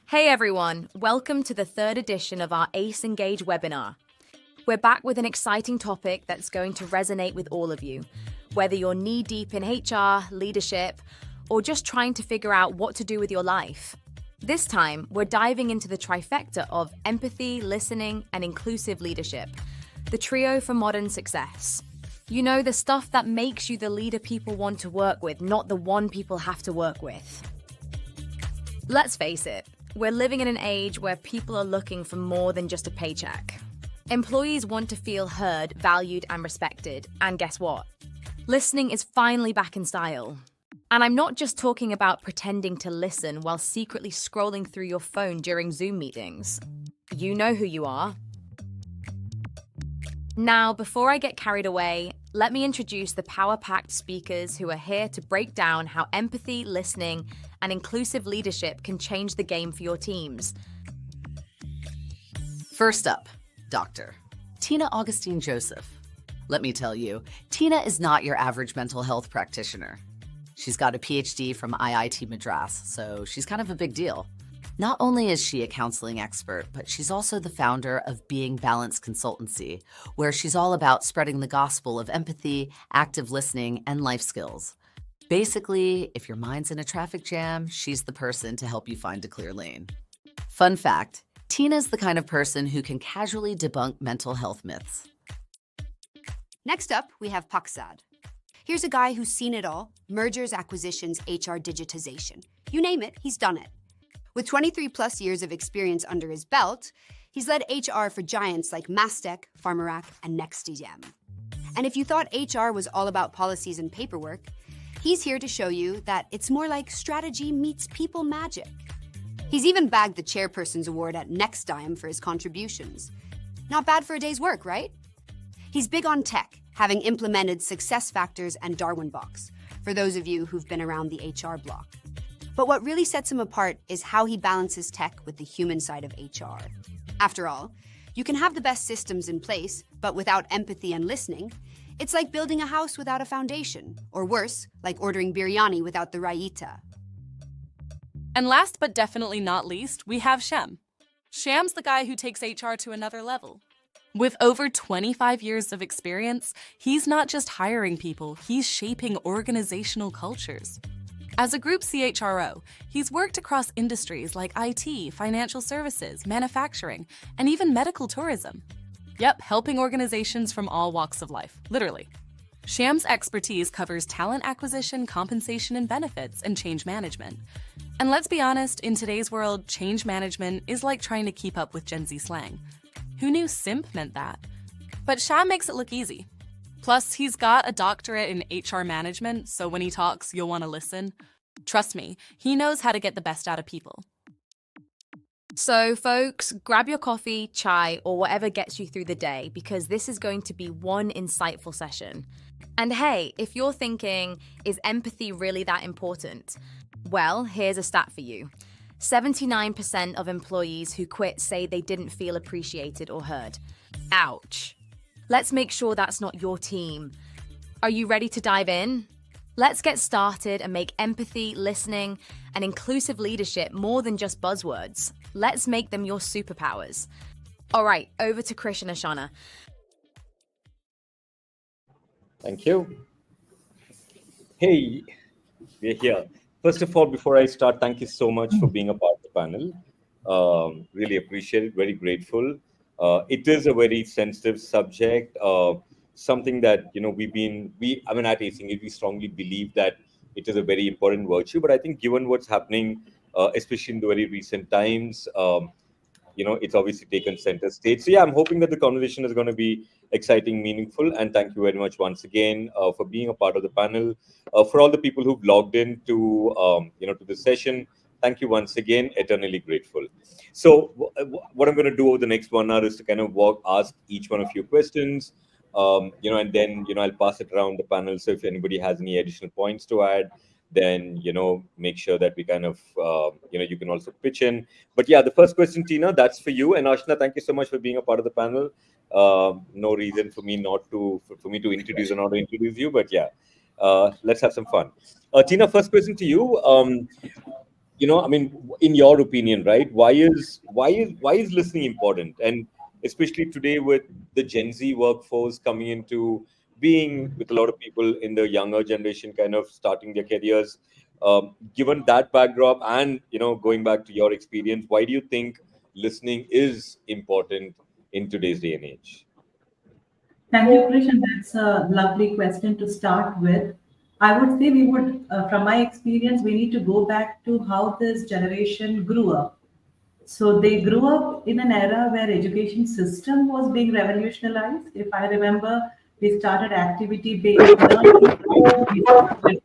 Hey everyone, welcome to the third edition of our AceNgage webinar. We're back with an exciting topic that's going to resonate with all of you, whether you're knee-deep in HR, leadership, or just trying to figure out what to do with your life. This time, we're diving into the trifecta of empathy, listening, and inclusive leadership, the trio for modern success. You know, the stuff that makes you the leader people want to work with, not the one people have to work with. Let's face it, we're living in an age where people are looking for more than just a paycheck. Employees want to feel heard, valued, and respected. And guess what? Listening is finally back in style. And I'm not just talking about pretending to listen while secretly scrolling through your phone during Zoom meetings. You know who you are. Now, before I get carried away, let me introduce the power-packed speakers who are here to break down how empathy, listening, and inclusive leadership can change the game for your teams. First up, Dr. Teena Augustine Joseph. Let me tell you, Teena is not your average mental health practitioner. She's got a PhD from IIT Madras, so she's kind of a big deal. Not only is she a counseling expert, but she's also the founder of Being Balanced Consultancy, where she's all about spreading the gospel of empathy, active listening, and life skills. Basically, if your mind's in a traffic jam, she's the person to help you find a clear lane. Fun fact, Teena's the kind of person who can casually debunk mental health myths. Next up, we have Pakzad. Here's a guy who's seen it all: mergers, acquisitions, HR digitization. You name it, he's done it. With 23 plus years of experience under his belt, he's led HR for giants like Mastech, Pharmarack, and NextDM. And if you thought HR was all about policies and paperwork, he's here to show you that it's more like strategy meets people magic. He's even bagged the Chairperson's Award at NextDime for his contributions. Not bad for a day's work, right? He's big on tech, having implemented SuccessFactors and Darwinbox, for those of you who've been around the HR block. But what really sets him apart is how he balances tech with the human side of HR. After all, you can have the best systems in place, but without empathy and listening, it's like building a house without a foundation, or worse, like ordering biryani without the raita. And last but definitely not least, we have Shyam. Shyam's the guy who takes HR to another level. With over 25 years of experience, he's not just hiring people, he's shaping organizational cultures. As a group CHRO, he's worked across industries like IT, financial services, manufacturing, and even medical tourism. Yep, helping organizations from all walks of life, literally. Shyam's expertise covers talent acquisition, compensation and benefits, and change management. And let's be honest, in today's world, change management is like trying to keep up with Gen Z slang. Who knew simp meant that? But Shyam makes it look easy. Plus, he's got a doctorate in HR management, so when he talks, you'll want to listen. Trust me, he knows how to get the best out of people. So, folks, grab your coffee, chai, or whatever gets you through the day, because this is going to be one insightful session. And hey, if you're thinking, is empathy really that important? Well, here's a stat for you. 79% of employees who quit say they didn't feel appreciated or heard. Ouch. Let's make sure that's not your team. Are you ready to dive in? Let's get started and make empathy, listening, and inclusive leadership more than just buzzwords. Let's make them your superpowers. All right, over to Krish and Ashana. Thank you. Hey, we're here. First of all, before I start, thank you so much for being a part of the panel. Really appreciate it. Very grateful. It is a very sensitive subject. Something that at AceNgage, we strongly believe that it is a very important virtue. But I think given what's happening, especially in the very recent times, it's obviously taken center stage. So yeah, I'm hoping that the conversation is going to be exciting, meaningful, and thank you very much once again for being a part of the panel. For all the people who've logged in to to this session, thank you once again. Eternally grateful. So what I'm going to do over the next 1 hour is to kind of ask each one of you questions. And then I'll pass it around the panel. So if anybody has any additional points to add, then make sure that we kind of you can also pitch in. But yeah, the first question, Teena, that's for you. And Ashna, thank you so much for being a part of the panel. No reason for me to introduce or not to introduce you, but yeah, let's have some fun. Teena, first question to you. I mean, in your opinion, right? Why is listening important? And especially today with the Gen Z workforce coming into being, with a lot of people in the younger generation kind of starting their careers. Given that backdrop, and going back to your experience, why do you think listening is important in today's day and age? Thank you, Krish, and that's a lovely question to start with. I would say we would, from my experience, we need to go back to how this generation grew up. So they grew up in an era where education system was being revolutionized. If I remember, we started activity-based learning, we started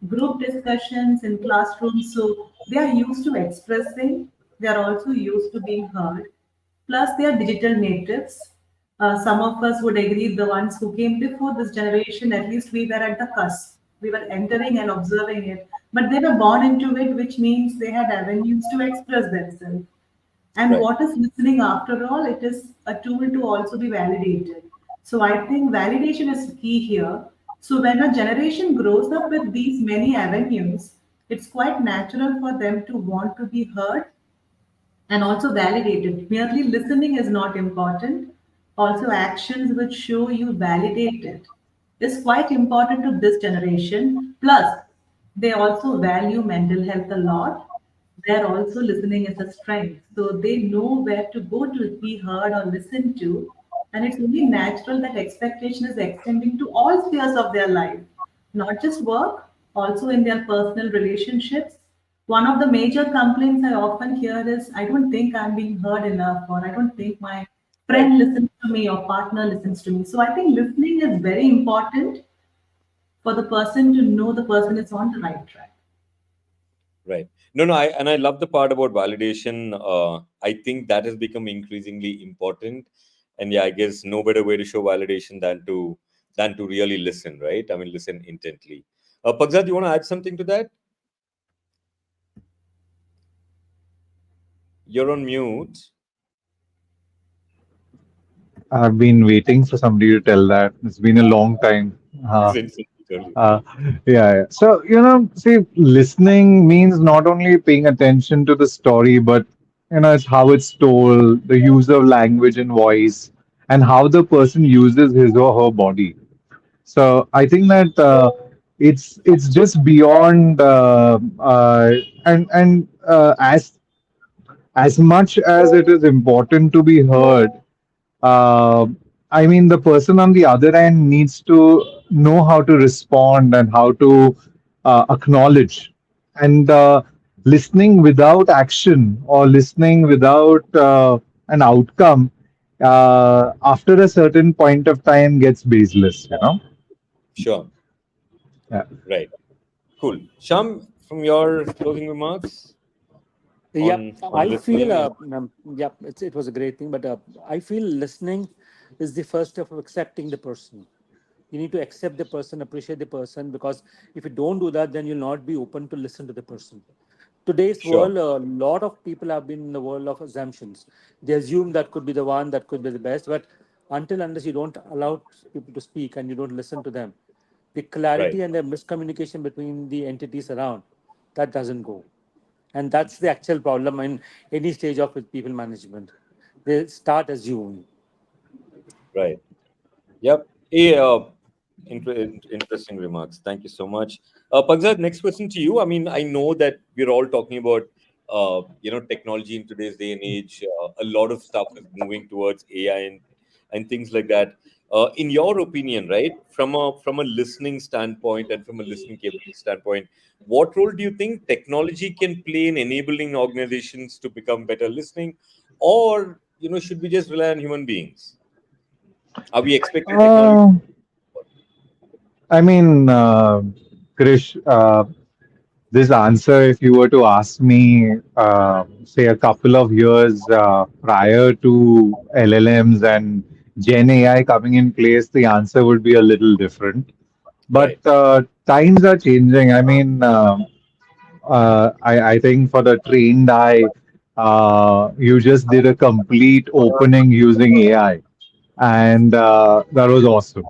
group discussions in classrooms. So they are used to expressing, they are also used to being heard. Plus, they are digital natives. Some of us would agree, the ones who came before this generation, at least we were at the cusp. We were entering and observing it. But they were born into it, which means they had avenues to express themselves. And Right. what is listening after all? It is a tool to also be validated. So I think validation is key here. So when a generation grows up with these many avenues, it's quite natural for them to want to be heard and also validated. Merely listening is not important. Also, actions which show you validate it is quite important to this generation. Plus, they also value mental health a lot. They're also listening as a strength. So they know where to go to be heard or listened to. And it's only natural that expectation is extending to all spheres of their life, not just work, also in their personal relationships. One of the major complaints I often hear is, I don't think I'm being heard enough, or I don't think my Right. friend listens to me or partner listens to me. So I think listening is very important for the person to know the person is on the right track. Right. No, no, I love the part about validation. I think that has become increasingly important. And yeah, I guess no better way to show validation than to really listen, right? I mean, listen intently. Pakzad, you want to add something to that? You're on mute. I've been waiting for somebody to tell that. It's been a long time. Since earlier. Uh, yeah, yeah. So, see, listening means not only paying attention to the story, but, it's how it's told, the use of language and voice, and how the person uses his or her body. So, I think that it's just beyond, and as much as it is important to be heard, uh, I mean, the person on the other end needs to know how to respond and how to acknowledge. And listening without action or listening without an outcome, after a certain point of time, gets baseless. Sure. Yeah. Right. Cool. Sham, from your closing remarks Yep, on I feel, listening. yep, it was a great thing, but I feel listening is the first step of accepting the person. You need to accept the person, appreciate the person, because if you don't do that, then you'll not be open to listen to the person. Today's Sure. world, a lot of people have been in the world of assumptions. They assume that could be the one, that could be the best, but until unless you don't allow people to speak and you don't listen to them, the Right. clarity and the miscommunication between the entities around, that doesn't go. And that's the actual problem in any stage of with people management. They start assuming. Right. Yep. Interesting remarks. Thank you so much. Pagzad, next question to you. I mean, I know that we're all talking about, technology in today's day and age. A lot of stuff is moving towards AI and things like that. In your opinion, right, from a listening standpoint and from a listening capability standpoint, what role do you think technology can play in enabling organizations to become better listening, or should we just rely on human beings? Are we expecting technology? Uh, I mean, Krish, this answer, if you were to ask me, say a couple of years prior to LLMs and Gen AI coming in place, the answer would be a little different. But Right. times are changing. I mean, I think for the trained eye, you just did a complete opening using AI, and that was awesome.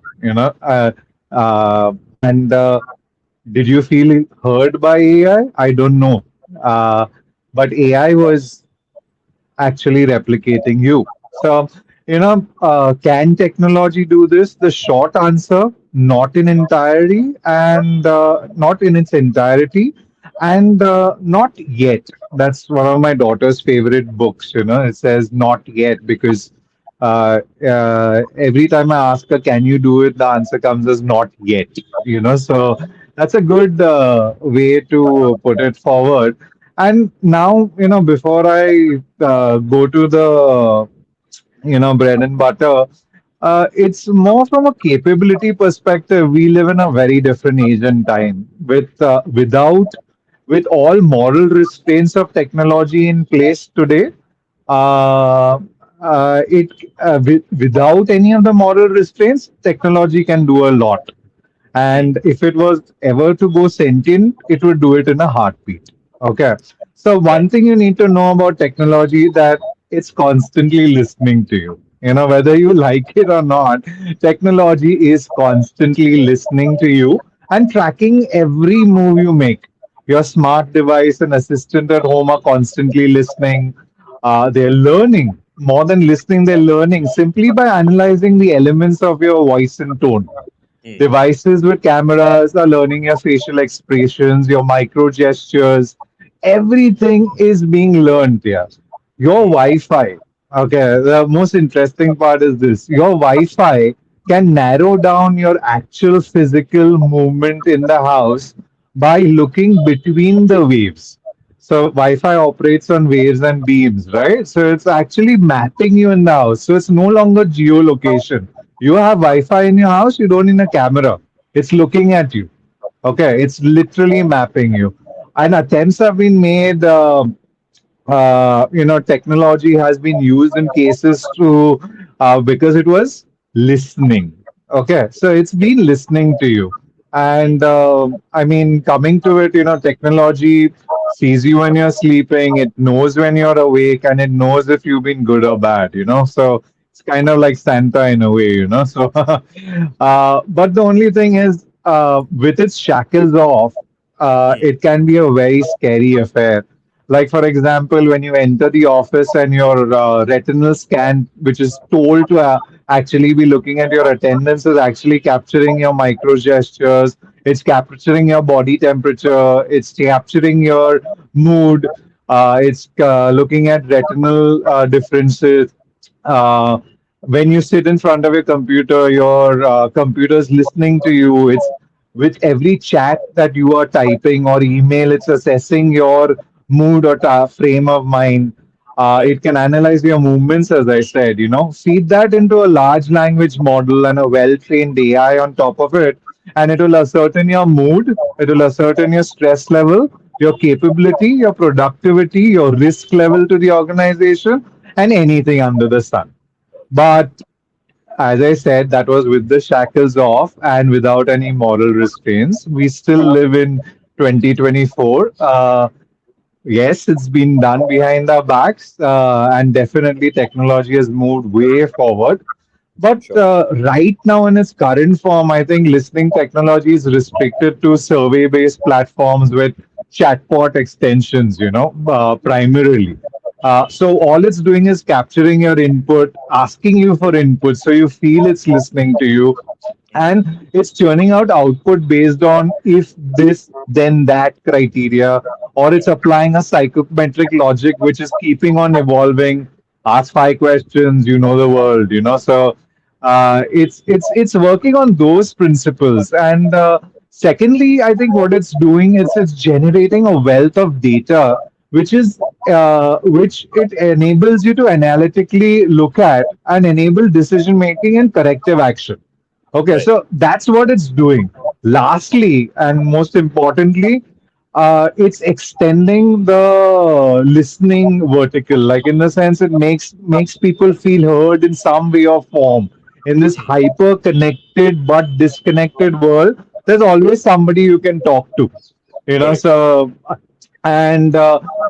And did you feel heard by AI? I don't know. uh, but AI was actually replicating you. So, can technology do this? The short answer, not in entirety, and not in its entirety, and not yet. That's one of my daughter's favorite books. It says not yet because every time I ask her, "Can you do it?" the answer comes as not yet. So that's a good way to put it forward. And now, before I go to the, bread and butter, it's more from a capability perspective. We live in a very different age and time with all moral restraints of technology in place today. Uh, without any of the moral restraints, technology can do a lot. Hmm. And if it was ever to go sentient, it would do it in a heartbeat. Okay. So Right. one thing you need to know about technology that it's constantly listening to you. Whether you like it or not, technology is constantly listening to you and tracking every move you make. Your smart device and assistant at home are constantly listening. They're learning. More than listening, they're learning simply by analyzing the elements of your voice and tone. Hmm. Devices with cameras are learning your facial expressions, your micro gestures. Everything is being learned here. Your Hmm. Wi Fi, okay, the most interesting part is this: your Wi Fi can narrow down your actual physical movement in the house by looking between the waves. So Wi-Fi operates on waves and beams, right? So it's actually mapping you in the house. So it's no longer geolocation. You have Wi-Fi in your house, you don't need a camera. It's looking at you. Okay, it's literally mapping you. And attempts have been made. Technology has been used in cases to because it was listening. Okay, so it's been listening to you, and I mean, coming to it, technology sees you when you're sleeping. It knows when you're awake, and it knows if you've been good or bad. So it's kind of like Santa in a way. So, but the only thing is, with its shackles off, Hmm. it can be a very scary affair. Like, for example, when you enter the office and your retinal scan, which is told to actually be looking at your attendance, is actually capturing your micro gestures, it's capturing your body temperature, it's capturing your mood, it's looking at retinal differences. When you sit in front of your computer is listening to you. It's with every chat that you are typing or email, it's assessing your mood or frame of mind. Right. It can analyze your movements, as I said, feed that into a large language model and a well trained AI on top of it, and it will ascertain your mood, it will ascertain your stress level, your capability, your productivity, your risk level to the organization, and anything under the sun. But as I said, that was with the shackles off and without any moral restraints. We still live in 2024. Yes, it's been done behind our backs, and definitely technology has moved way forward. But Sure. right now, in its current form, I think listening technology is restricted to survey based platforms with chatbot extensions, primarily. So all it's doing is capturing your input, asking you for input, so you feel it's listening to you, and it's churning out output based on if this then that criteria, or it's applying a psychometric logic which is keeping on evolving. Ask five questions, you know the world, so it's working on those principles. And secondly, I think what it's doing is it's generating a wealth of data which it enables you to analytically look at and enable decision making and corrective action. Okay, Right. so that's what it's doing. Lastly, and most importantly, it's extending the listening vertical. Like, in the sense, it makes people feel heard in some way or form. In this hyper connected but disconnected world, there's always somebody you can talk to. Correct. So, and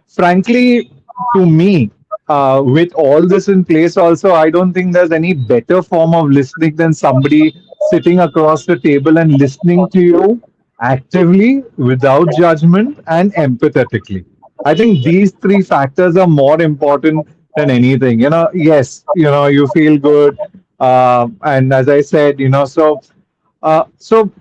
frankly, to me, with all this in place, also, I don't think there's any better form of listening than somebody sitting across the table and listening to you actively, without judgment, and empathetically. I think these three factors are more important than anything. Yes, you feel good, and as I said, so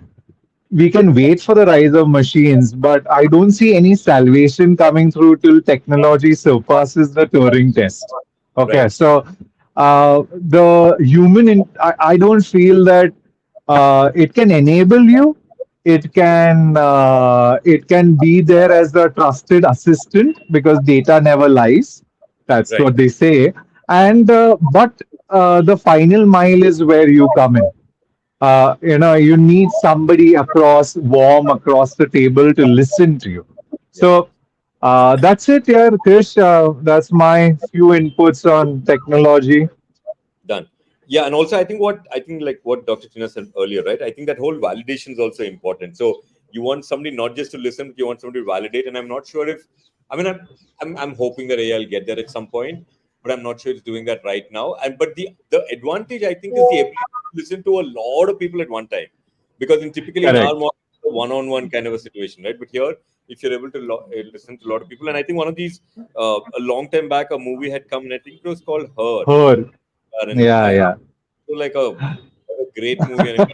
we can wait for the rise of machines, but I don't see any salvation coming through till technology surpasses the Turing test. Okay, Right. so the I don't feel that it can enable you. It can be there as a trusted assistant because data never lies. That's Right. what they say. And but the final mile is where you come in. You need somebody warm across the table to listen to you. Yeah. So that's it, yeah, Krish. That's my few inputs on technology. Done. Yeah, and also I think like what Dr. Tina said earlier, right? I think that whole validation is also important. So you want somebody not just to listen, but you want somebody to validate. And I'm not sure if I mean I'm hoping that AI will get there at some point, but I'm not sure it's doing that right now. And but the advantage I think is the ability to listen to a lot of people at one time. Because typically in our Correct. model, it's a one-on-one kind of a situation, right? But here, if you're able to listen to a lot of people, and I think one of these a long time back, a movie had come, and I think it was called Her, Her. and Yeah, I yeah. feel like a great movie, and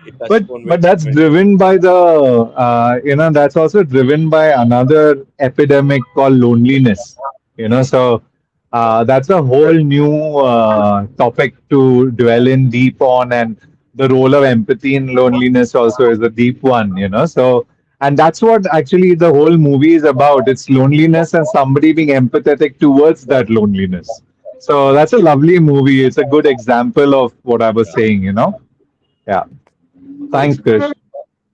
it touched but upon very but that's different. driven by that's also driven by another epidemic called loneliness. Mm, So that's a whole new topic to dwell in deep on, and the role of empathy in loneliness also is a deep one. So, and that's what actually the whole movie is about. It's loneliness and somebody being empathetic towards that loneliness. So that's a lovely movie. It's a good example of what I was saying. Yeah. cool. Thanks, Krish.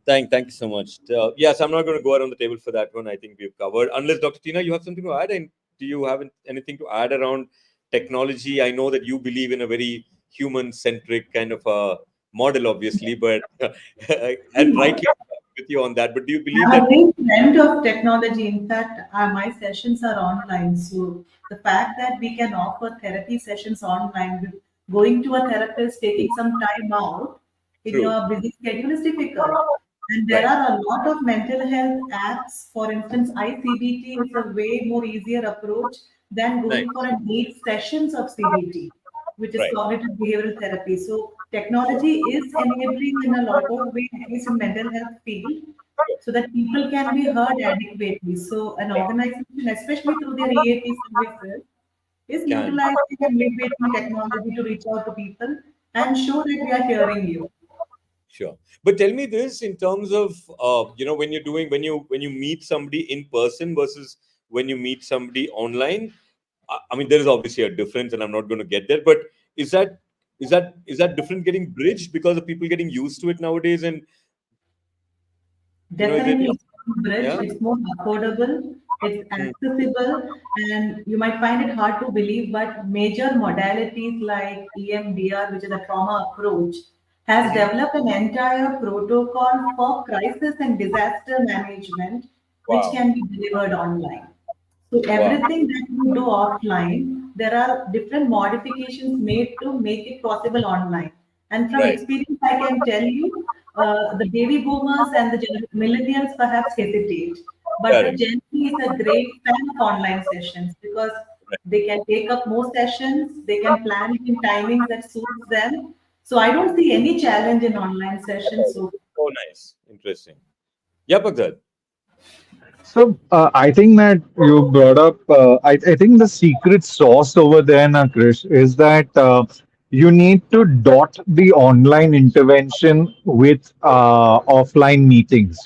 Thank you so much. Yes, I'm not going to go around the table for that one. I think we've covered. Unless Dr. Tina, you have something to add, and do you have anything to add around technology? I know that you believe in a very human-centric kind of a model, obviously, but and rightly with you on that. But do you believe I'm that? a great friend of technology. In fact, my sessions are online. So the fact that we can offer therapy sessions online with going to a therapist, taking some time out in True. your busy schedule is difficult. And there Right. are a lot of mental health apps. For instance, ICBT is a way more easier approach than Nice. going for a 8 sessions of CBT, which is Right. cognitive behavioral therapy. So technology is enabling in a lot of ways, at least in mental health field, so that people can be heard adequately. So an organization, especially through their EAP services, is Can. utilizing and leveraging technology to reach out to people and show that we are hearing you. Sure. But tell me this in terms of when you're doing when you meet somebody in person versus when you meet somebody online. I mean, there is obviously a difference, and I'm not going to get there. But is that is that difference getting bridged because of people getting used to it nowadays? And is it? Definitely, it's a bridge. Yeah. It's more affordable. It's Mm, accessible, and you might find it hard to believe, but major modalities like EMDR, which is a trauma approach, has mhm. developed an entire protocol for crisis and disaster management, which Wow. can be delivered online. So Wow. everything that you do offline, there are different modifications made to make it possible online. And from Right. experience, I can tell you, the baby boomers and the millennials perhaps hesitate, but the Correct. Gen Z is a great fan of online sessions because Right. they can take up more sessions, they can plan it in timings that suits them. So I don't see any challenge in online sessions so Oh, nice. Interesting. Yeah, Pakzad. So I think that you brought up. I think the secret sauce over there, na Krish, is that you need to dot the online intervention with offline meetings.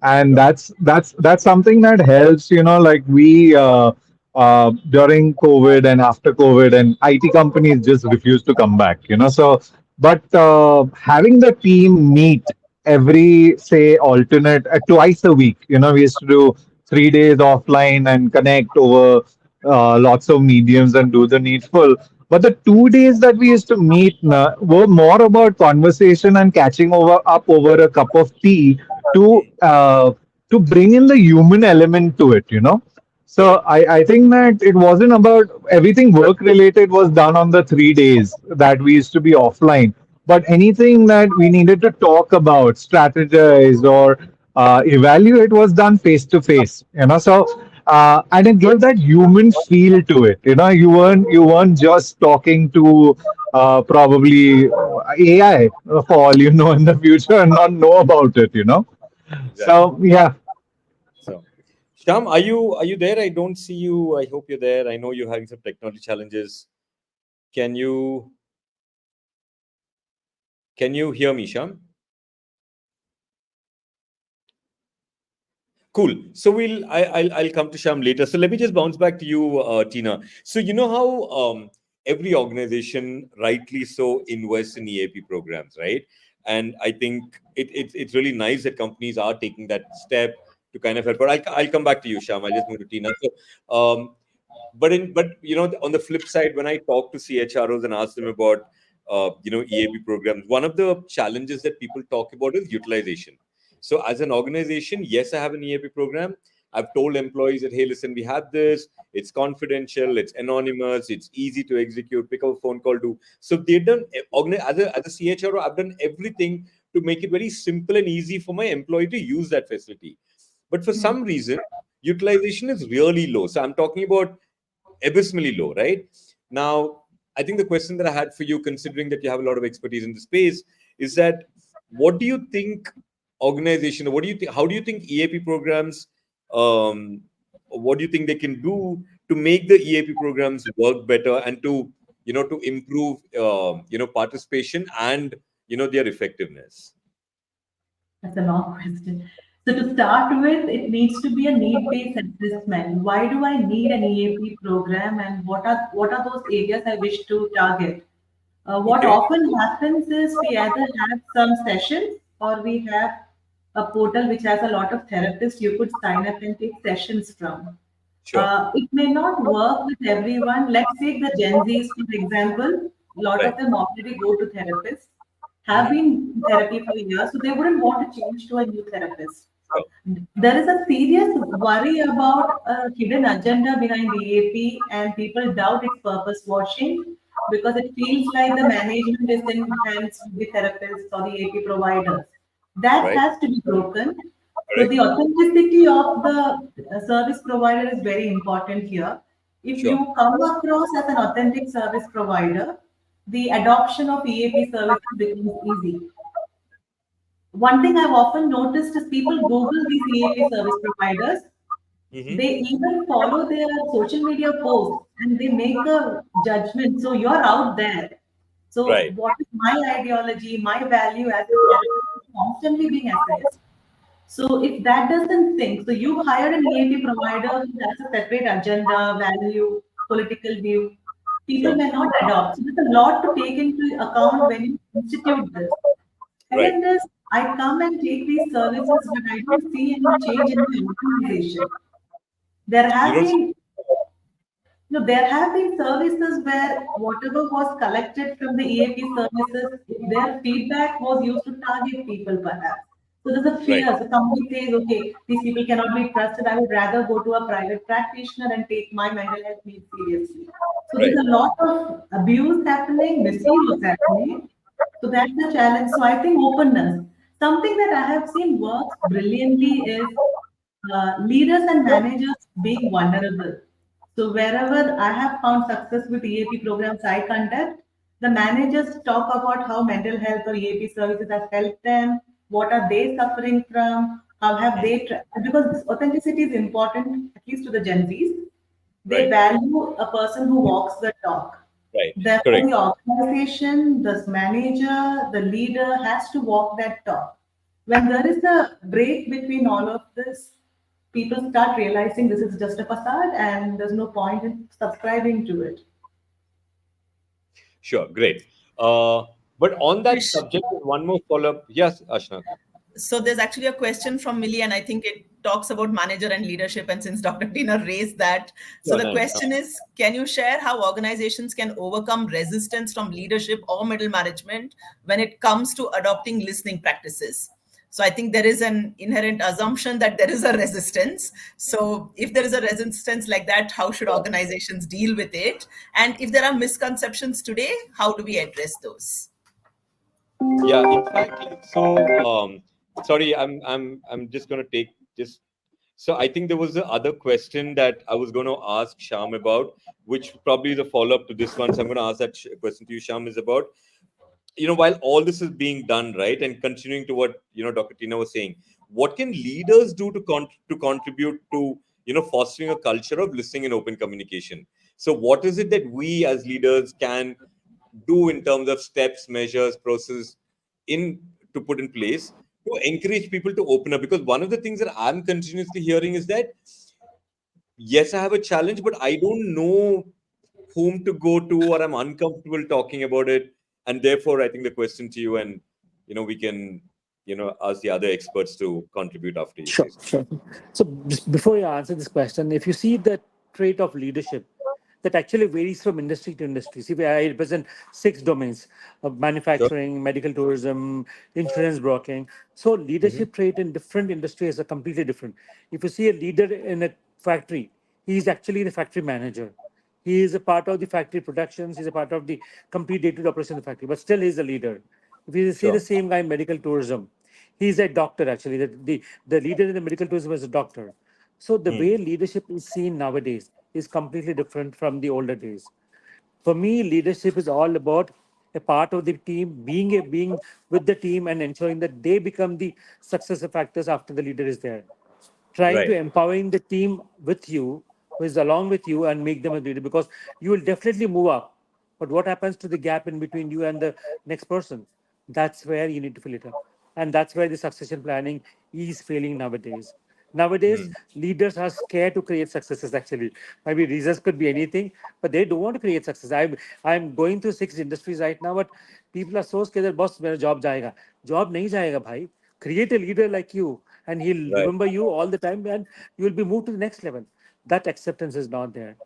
And Sure. that's something that helps. Like we during COVID and after COVID, and IT companies just refuse to come back. So but having the team meet every say alternate twice a week. We used to do 3 days offline and connect over lots of mediums and do the needful. But the 2 days that we used to meet were more about conversation and catching over a cup of tea to bring in the human element to it. So Correct. I think that it wasn't about everything work related was done on the 3 days that we used to be offline. But anything that we needed to talk about, strategize, or evaluate was done face to face. So and it gave that human feel to it. You weren't just talking to probably AI for all you know in the future and not know about it. Exactly. So yeah. So, Sham, are you there? I don't see you. I hope you're there. I know you're having some technology challenges. Can you can you hear me, Sham? Cool. So I'll come to Sham later. So let me just bounce back to you, Tina. So you know how every organization, rightly so, invests in EAP programs, right? And I think it's really nice that companies are taking that step to kind of help. But I'll come back to you, Sham. I'll just move to Tina. So, but on the flip side, when I talk to CHROs and ask them about EAP programs, one of the challenges that people talk about is utilization. So as an organization, yes, I have an EAP program. I've told employees that, hey, listen, we have this. It's confidential. It's anonymous. It's easy to execute. Pick up a phone call. Do so. They've done as a CHRO. I've done everything to make it very simple and easy for my employee to use that facility. But for some reason, utilization is really low. So I'm talking about abysmally low, right? Now, I think the question that I had for you, considering that you have a lot of expertise in the space, is that what do you think organization, what do you think, how do you think EAP programs, um, what do you think they can do to make the EAP programs work better and to improve, participation and, their effectiveness? That's a long question. So to start with, it needs to be a need-based assessment. Why do I need an EAP program, and what are those areas I wish to target? What Okay, often happens is we either have some sessions or we have a portal which has a lot of therapists you could sign up and take sessions from. sure. It may not work with everyone. Let's take the Gen Zs, for example. A lot of Right. them already go to therapists, have Hmm. been in therapy for years, so they wouldn't want to change to a new therapist. Sure. There is a serious worry about a hidden agenda behind EAP, and people doubt its purpose washing because it feels like the management is in hands with the therapists or the EAP providers. That Right. has to be broken. So the Correct. authenticity of the service provider is very important here. If Sure. you come across as an authentic service provider, the adoption of EAP services becomes easy. One thing I've often noticed is people Google these EAP service providers. Hmm. They even follow their social media posts and they make a judgment. So you're out there. So Right. what is my ideology, my value as a therapist is constantly being assessed. So if that doesn't sync, so you hired an EAP provider who has a separate agenda, value, political view, people Sure. may not adopt. So there's a lot to take into account when you institute this. Right. Second is, I come and take these services, but I don't see any change in the organization. There You have don't. been no, there have been services where whatever was collected from the EAP services, their feedback was used to target people perhaps. So there's a Right. fear. So somebody says, okay, these people cannot be trusted. I would rather go to a private practitioner and take my mental health needs seriously. So there's Right. a lot of abuse happening, misuse happening. So that's the challenge. So I think openness. Something that I have seen works brilliantly is leaders and managers being vulnerable. So wherever I have found success with EAP programs I conduct, the managers talk about how mental health or EAP services have helped them, what are they suffering from, how have they, because this authenticity is important, at least to the Gen Zs. They Right. value a person who walks the talk. Right. Therefore, Correct. the organization, the manager, the leader has to walk that talk. When there is a break between all of this, people start realizing this is just a facade and there's no point in subscribing to it. Sure. Great. Uh, but on that Krish, subject, one more follow up. Yes, Ashna. so there's actually a question from Millie, and I think it talks about manager and leadership. And since Dr. Tina raised that, so Sure. the Nice. question is, can you share how organizations can overcome resistance from leadership or middle management when it comes to adopting listening practices? So I think there is an inherent assumption that there is a resistance. So if there is a resistance like that, how should organizations deal with it? And if there are misconceptions today, how do we address those? Yeah. In fact, sorry, I'm just gonna take just So I think there was the other question that I was going to ask Shyam about, which probably is a follow-up to this one. So I'm going to ask that question to you, Shyam, is about, while all this is being done, right, and continuing to what, Dr. Teena was saying, what can leaders do to contribute to, fostering a culture of listening and open communication? So what is it that we as leaders can do in terms of steps, measures, process in to put in place to encourage people to open up? Because one of the things that I'm continuously hearing is that, yes, I have a challenge, but I don't know whom to go to, or I'm uncomfortable talking about it. And therefore, I think the question to you, and we can ask the other experts to contribute after you say Sure, something. sure. So just before you answer this question, if you see the trait of leadership, that actually varies from industry to industry. See, I represent 6 domains of Sure. manufacturing, medical tourism, insurance broking. So Hmm. leadership trait in different industries are completely different. If you see a leader in a factory, he is actually the factory manager. He is a part of the factory productions. He's a part of the complete day-to-day operation of the factory, but still he's a leader. If you see the Sure. same guy in medical tourism, he's a doctor actually. The leader in the medical tourism is a doctor. So the Hmm. way leadership is seen nowadays is completely different from the older days. For me, leadership is all about a part of the team, being with the team and ensuring that they become the success factors after the leader is there. Trying to Right. empowering the team with you, who is along with you, and make them a leader, because you will definitely move up. But what happens to the gap in between you and the next person? That's where you need to fill it up. And that's where the succession planning is failing nowadays. Nowadays, Hmm. leaders are scared to create successes actually. Maybe reasons could be anything, but they don't want to create success. I'm going through 6 industries right now, but people are so scared that boss, मेरा job जाएगा. Job नहीं जाएगा भाई. Create a leader like you, and he'll Right. remember you all the time, and you will be moved to the next level. That acceptance is not there.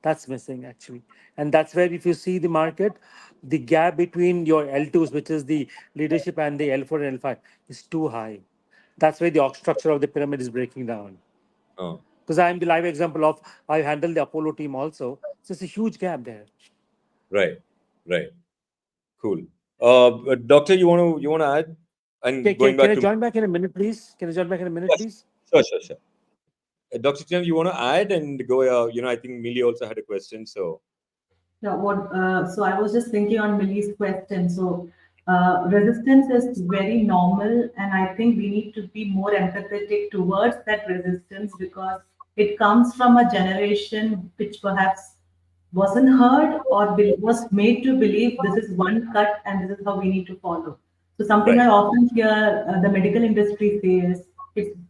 That's missing actually. And that's where, if you see the market, the gap between your L2s, which is the leadership, and the L4 and L5 is too high. That's where the org structure of the pyramid is breaking down. Oh, Because I'm the live example of, I handle the Apollo team also. So it's a huge gap there. right. Right. Cool. Doctor, you want to add? Can, And can, going can back I to, join back in a minute, please? Can I join back in a minute, yes, please? sure, sure, sure. Dr. Chen, you want to add and go? I think Millie also had a question. So Yeah, so I was just thinking on Millie's question. So resistance is very normal, and I think we need to be more empathetic towards that resistance because it comes from a generation which perhaps wasn't heard or was made to believe this is one cut and this is how we need to follow. So something right, I often hear the medical industry say is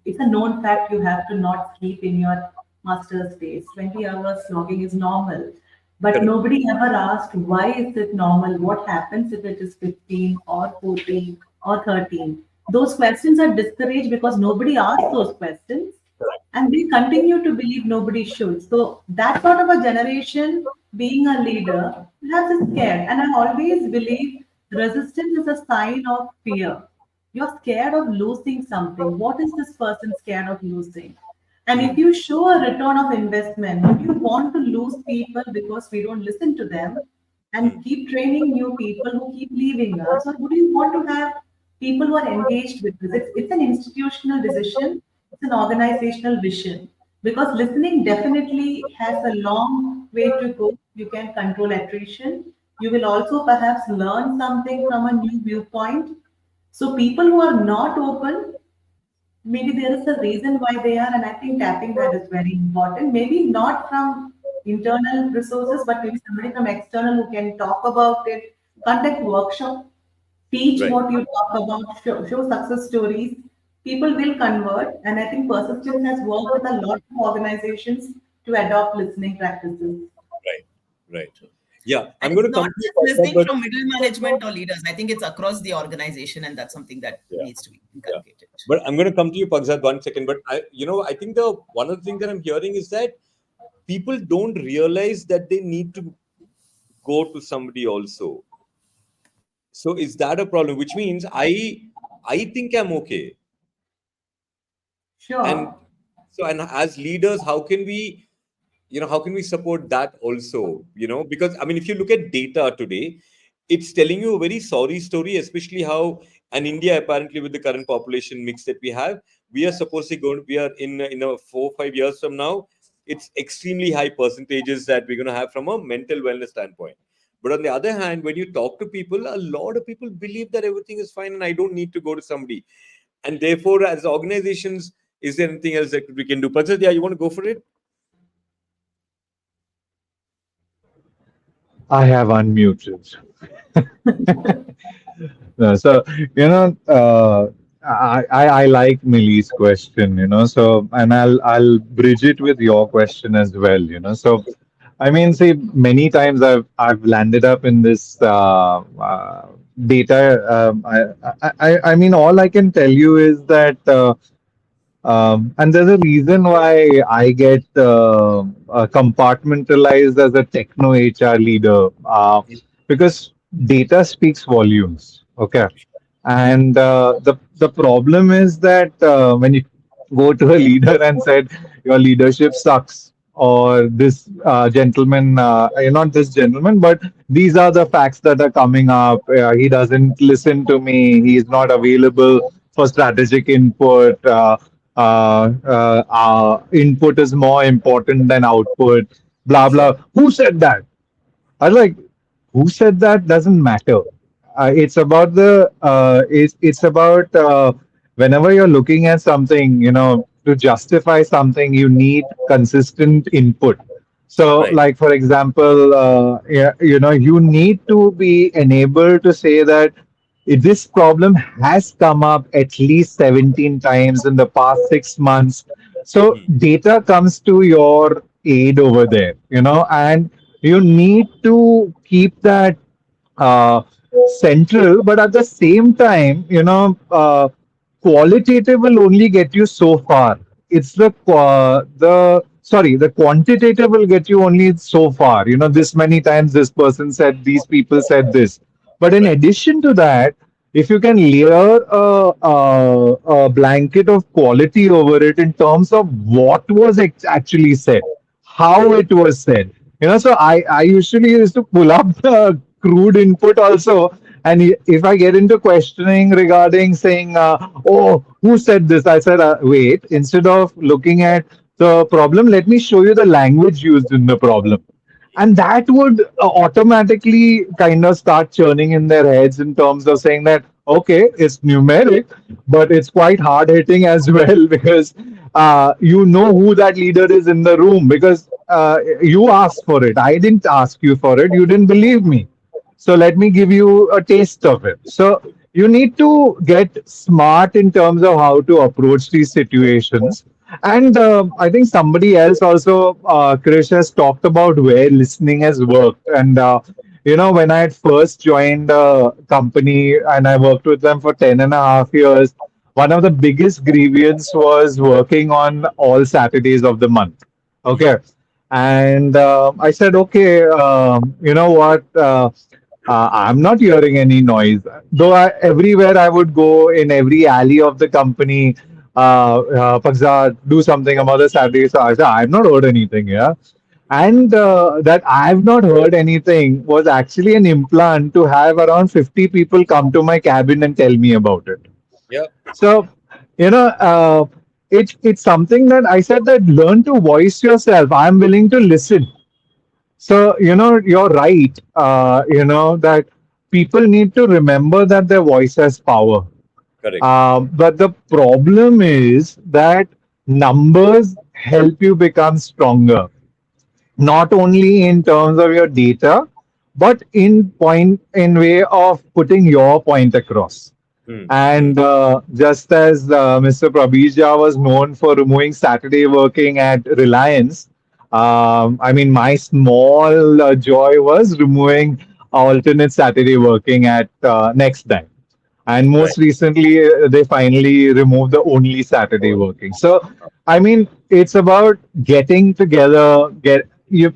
it's a known fact you have to not sleep in your master's days. 20 hours logging is normal. But correct, nobody ever asked why is it normal? What happens if it is 15 or 14 or 13? Those questions are discouraged because nobody asked those questions and they continue to believe nobody should. So that sort of a generation being a leader perhaps is scared. And I always believe resistance is a sign of fear. You're scared of losing something. What is this person scared of losing? And if hmm, you show a return of investment, would you want to lose people because we don't listen to them hmm, and keep training new people who keep leaving us? Or would you want to have people who are engaged with this? It's an institutional decision, it's an organizational vision. Because listening definitely has a long way to go. You can control attrition. You will also perhaps learn something from a new viewpoint. So people who are not open, maybe there is a reason why they are, and I think tapping that is very important. Maybe not from internal resources, but maybe somebody from external who can talk about it, conduct workshop, teach right. what you talk about, show success stories. People will convert, and I think persistence has worked with a lot of organizations to adopt listening practices. Right, right. Yeah, And I'm going it's to not come to you, just Pakzad, listening but from middle management or leaders. I think it's across the organization, and that's something that yeah, needs to be yeah. inculcated. But I'm going to come to you, Pakzad, 1 second. But I think the one of the things that I'm hearing is that people don't realize that they need to go to somebody also. So is that a problem? Which means I think I'm okay. And Sure. so, and as leaders, how can we support that also, because I mean, if you look at data today, it's telling you a very sorry story, especially how, and India apparently with the current population mix that we have, we are supposedly going. We are in a 4 or 5 years from now. It's extremely high percentages that we're going to have from a mental wellness standpoint. But on the other hand, when you talk to people, a lot of people believe that everything is fine and I don't need to go to somebody. And therefore, as organizations, is there anything else that we can do? Pankaj, yeah, you want to go for it? I have unmuted. No, so I like Millie's question, so and I'll bridge it with your question as well, So I mean, see, many times I've landed up in this data. I mean, all I can tell you is that. And there's a reason why I get compartmentalized as a techno HR leader, because data speaks volumes. Okay, and the problem is that when you go to a leader and said your leadership sucks, or this gentleman, not this gentleman, but these are the facts that are coming up. He doesn't listen to me. He is not available for strategic input. Input is more important than output. Blah blah. Who said that? I was like, who said that doesn't matter. It's about whenever you're looking at something, to justify something, you need consistent input. So, Right. like for example, yeah, you need to be enabled to say that if this problem has come up at least 17 times in the past 6 months. So Hmm. data comes to your aid over there, and you need to keep that uh, central, but at the same time, qualitative will only get you so far. It's the quantitative will get you only so far. This many times this person said, these people said this. But in Right. addition to that, if you can layer a blanket of quality over it in terms of what was actually said, how it was said, so I usually used to pull up the crude input also. And if I get into questioning regarding saying, oh, who said this? I said, wait, instead of looking at the problem, let me show you the language used in the problem. And that would automatically kind of start churning in their heads in terms of saying that, okay, it's numeric, but it's quite hard hitting as well because you know who that leader is in the room because you asked for it. I didn't ask you for it. You didn't believe me. So let me give you a taste of it. So you need to get smart in terms of how to approach these situations. And I think somebody else also, Krish, has talked about where listening has worked. And, when I had first joined a company and I worked with them for 10 and a half years, one of the biggest grievance was working on all Saturdays of the month. Hmm. Okay. And I said, okay, you know what? I'm not hearing any noise. Though everywhere I would go in every alley of the company, Pakzad, do something about the Saturday. So I said, I've not heard anything, yeah. And that I've not heard anything was actually an implant to have around 50 people come to my cabin and tell me about it. Yeah. So, it's something that I said that learn to voice yourself. I'm willing to listen. So, you're right, that people need to remember that their voice has power. Correct. But the problem is that numbers help you become stronger, not only in terms of your data, but in way of putting your point across. Hmm. Hmm. And just as Mr. Prabija was known for removing Saturday working at Reliance, I mean, my small joy was removing alternate Saturday working at Next Time. And Right. most recently, they finally removed the only Saturday working. So, I mean, it's about getting together.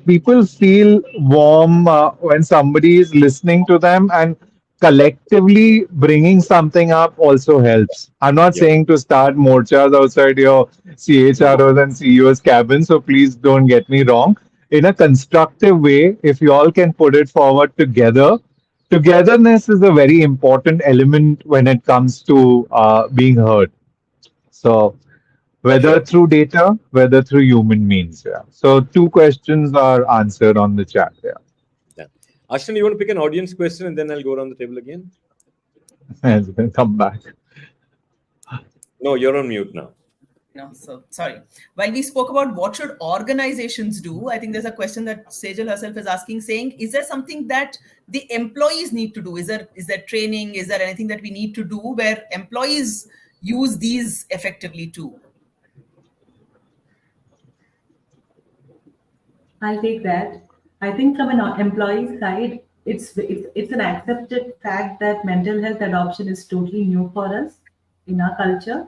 People feel warm when somebody is listening to them, and collectively bringing something up also helps. I'm not Yeah. saying to start morchas outside your CHROs and CEOs cabin, so please don't get me wrong. In a constructive way, if you all can put it forward together, togetherness is a very important element when it comes to being heard. So whether Sure. through data, whether through human means. Yeah. So two questions are answered on the chat. Yeah. Yeah. Ashton, you want to pick an audience question and then I'll go around the table again? And then come back. No, you're on mute now. No, so sorry. While we spoke about what should organizations do, I think there's a question that Sejal herself is asking, saying, is there something that the employees need to do? Is there training? Is there anything that we need to do where employees use these effectively too? I'll take that. I think from an employee side, it's an accepted fact that mental health adoption is totally new for us in our culture.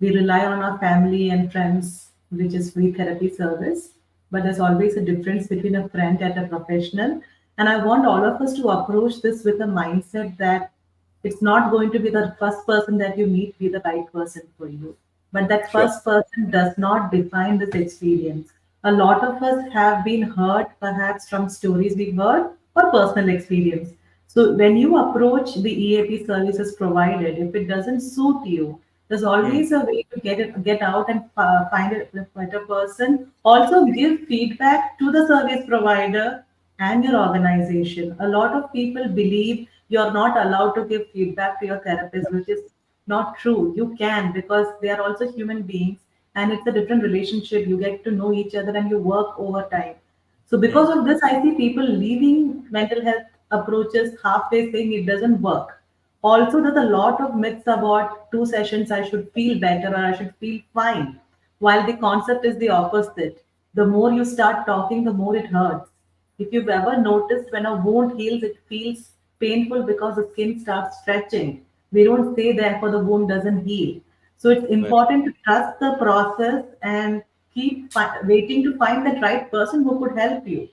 We rely on our family and friends, which is free therapy service. But there's always a difference between a friend and a professional. And I want all of us to approach this with a mindset that it's not going to be the first person that you meet be the right person for you. But that Sure. first person does not define this experience. A lot of us have been hurt perhaps from stories we've heard or personal experience. So when you approach the EAP services provided, if it doesn't suit you, there's Hmm. always a way to get out and find a better person. Also, give feedback to the service provider and your organization. A lot of people believe you're not allowed to give feedback to your therapist, which is not true. You can, because they are also human beings and it's a different relationship. You get to know each other and you work over time. So, because Hmm. of this, I see people leaving mental health approaches halfway saying it doesn't work. Also, there's a lot of myths about 2 sessions I should feel better or I should feel fine, while the concept is the opposite. The more you start talking, the more it hurts. If you've ever noticed when a wound heals, it feels painful because the skin starts stretching. We don't stay there for the wound doesn't heal. So it's Right. important to trust the process and keep waiting to find that right person who could help you. Right.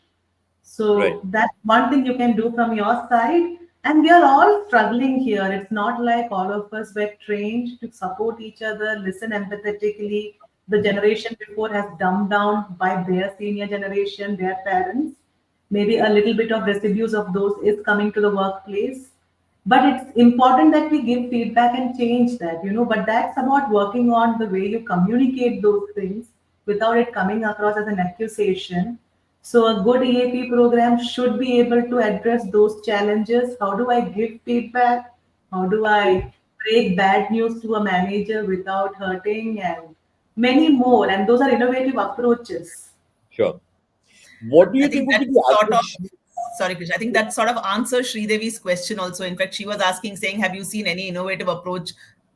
So that's one thing you can do from your side. And we are all struggling here. It's not like all of us were trained to support each other, listen empathetically. The generation before has dumbed down by their senior generation, their parents. Maybe a little bit of residues of those is coming to the workplace. But it's important that we give feedback and change that, But that's about working on the way you communicate those things without it coming across as an accusation. So, a good EAP program should be able to address those challenges. How do I give feedback? How do I break bad news to a manager without hurting? And many more. And those are innovative approaches. Sure. What do I you think think would that be the sort of, average? sorry, Krish, I think that sort of answers Sridevi's question also. In fact, she was asking, saying, have you seen any innovative approach,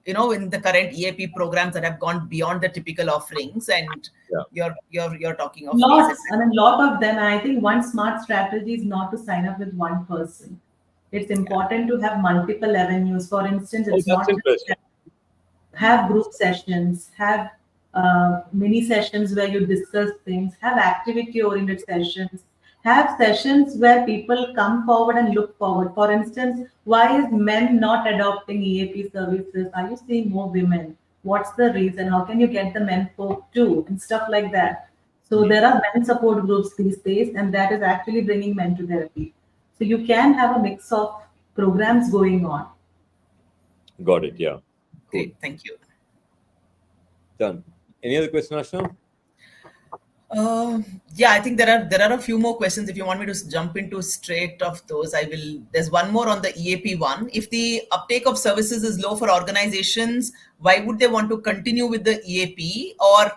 in the current EAP programs that have gone beyond the typical offerings? And Yeah. you're talking of ACE. Lots, I mean, lot of them. And I think one smart strategy is not to sign up with one person. It's important to have multiple avenues. For instance, Oh, it's that's not interesting. just have group sessions, have mini sessions where you discuss things, have activity oriented sessions, have sessions where people come forward and look forward. For instance, why is men not adopting EAP services? Are you seeing more women? What's the reason? How can you get the men folk too? And stuff like that. So Hmm. there are men support groups these days, and that is actually bringing men to therapy. So you can have a mix of programs going on. Got it. Yeah. Cool. Great, thank you. Done. Any other question, Ashna? Yeah, I think there are a few more questions. If you want me to jump into straight of those, I will. There's one more on the EAP one. If the uptake of services is low for organizations, why would they want to continue with the EAP? Or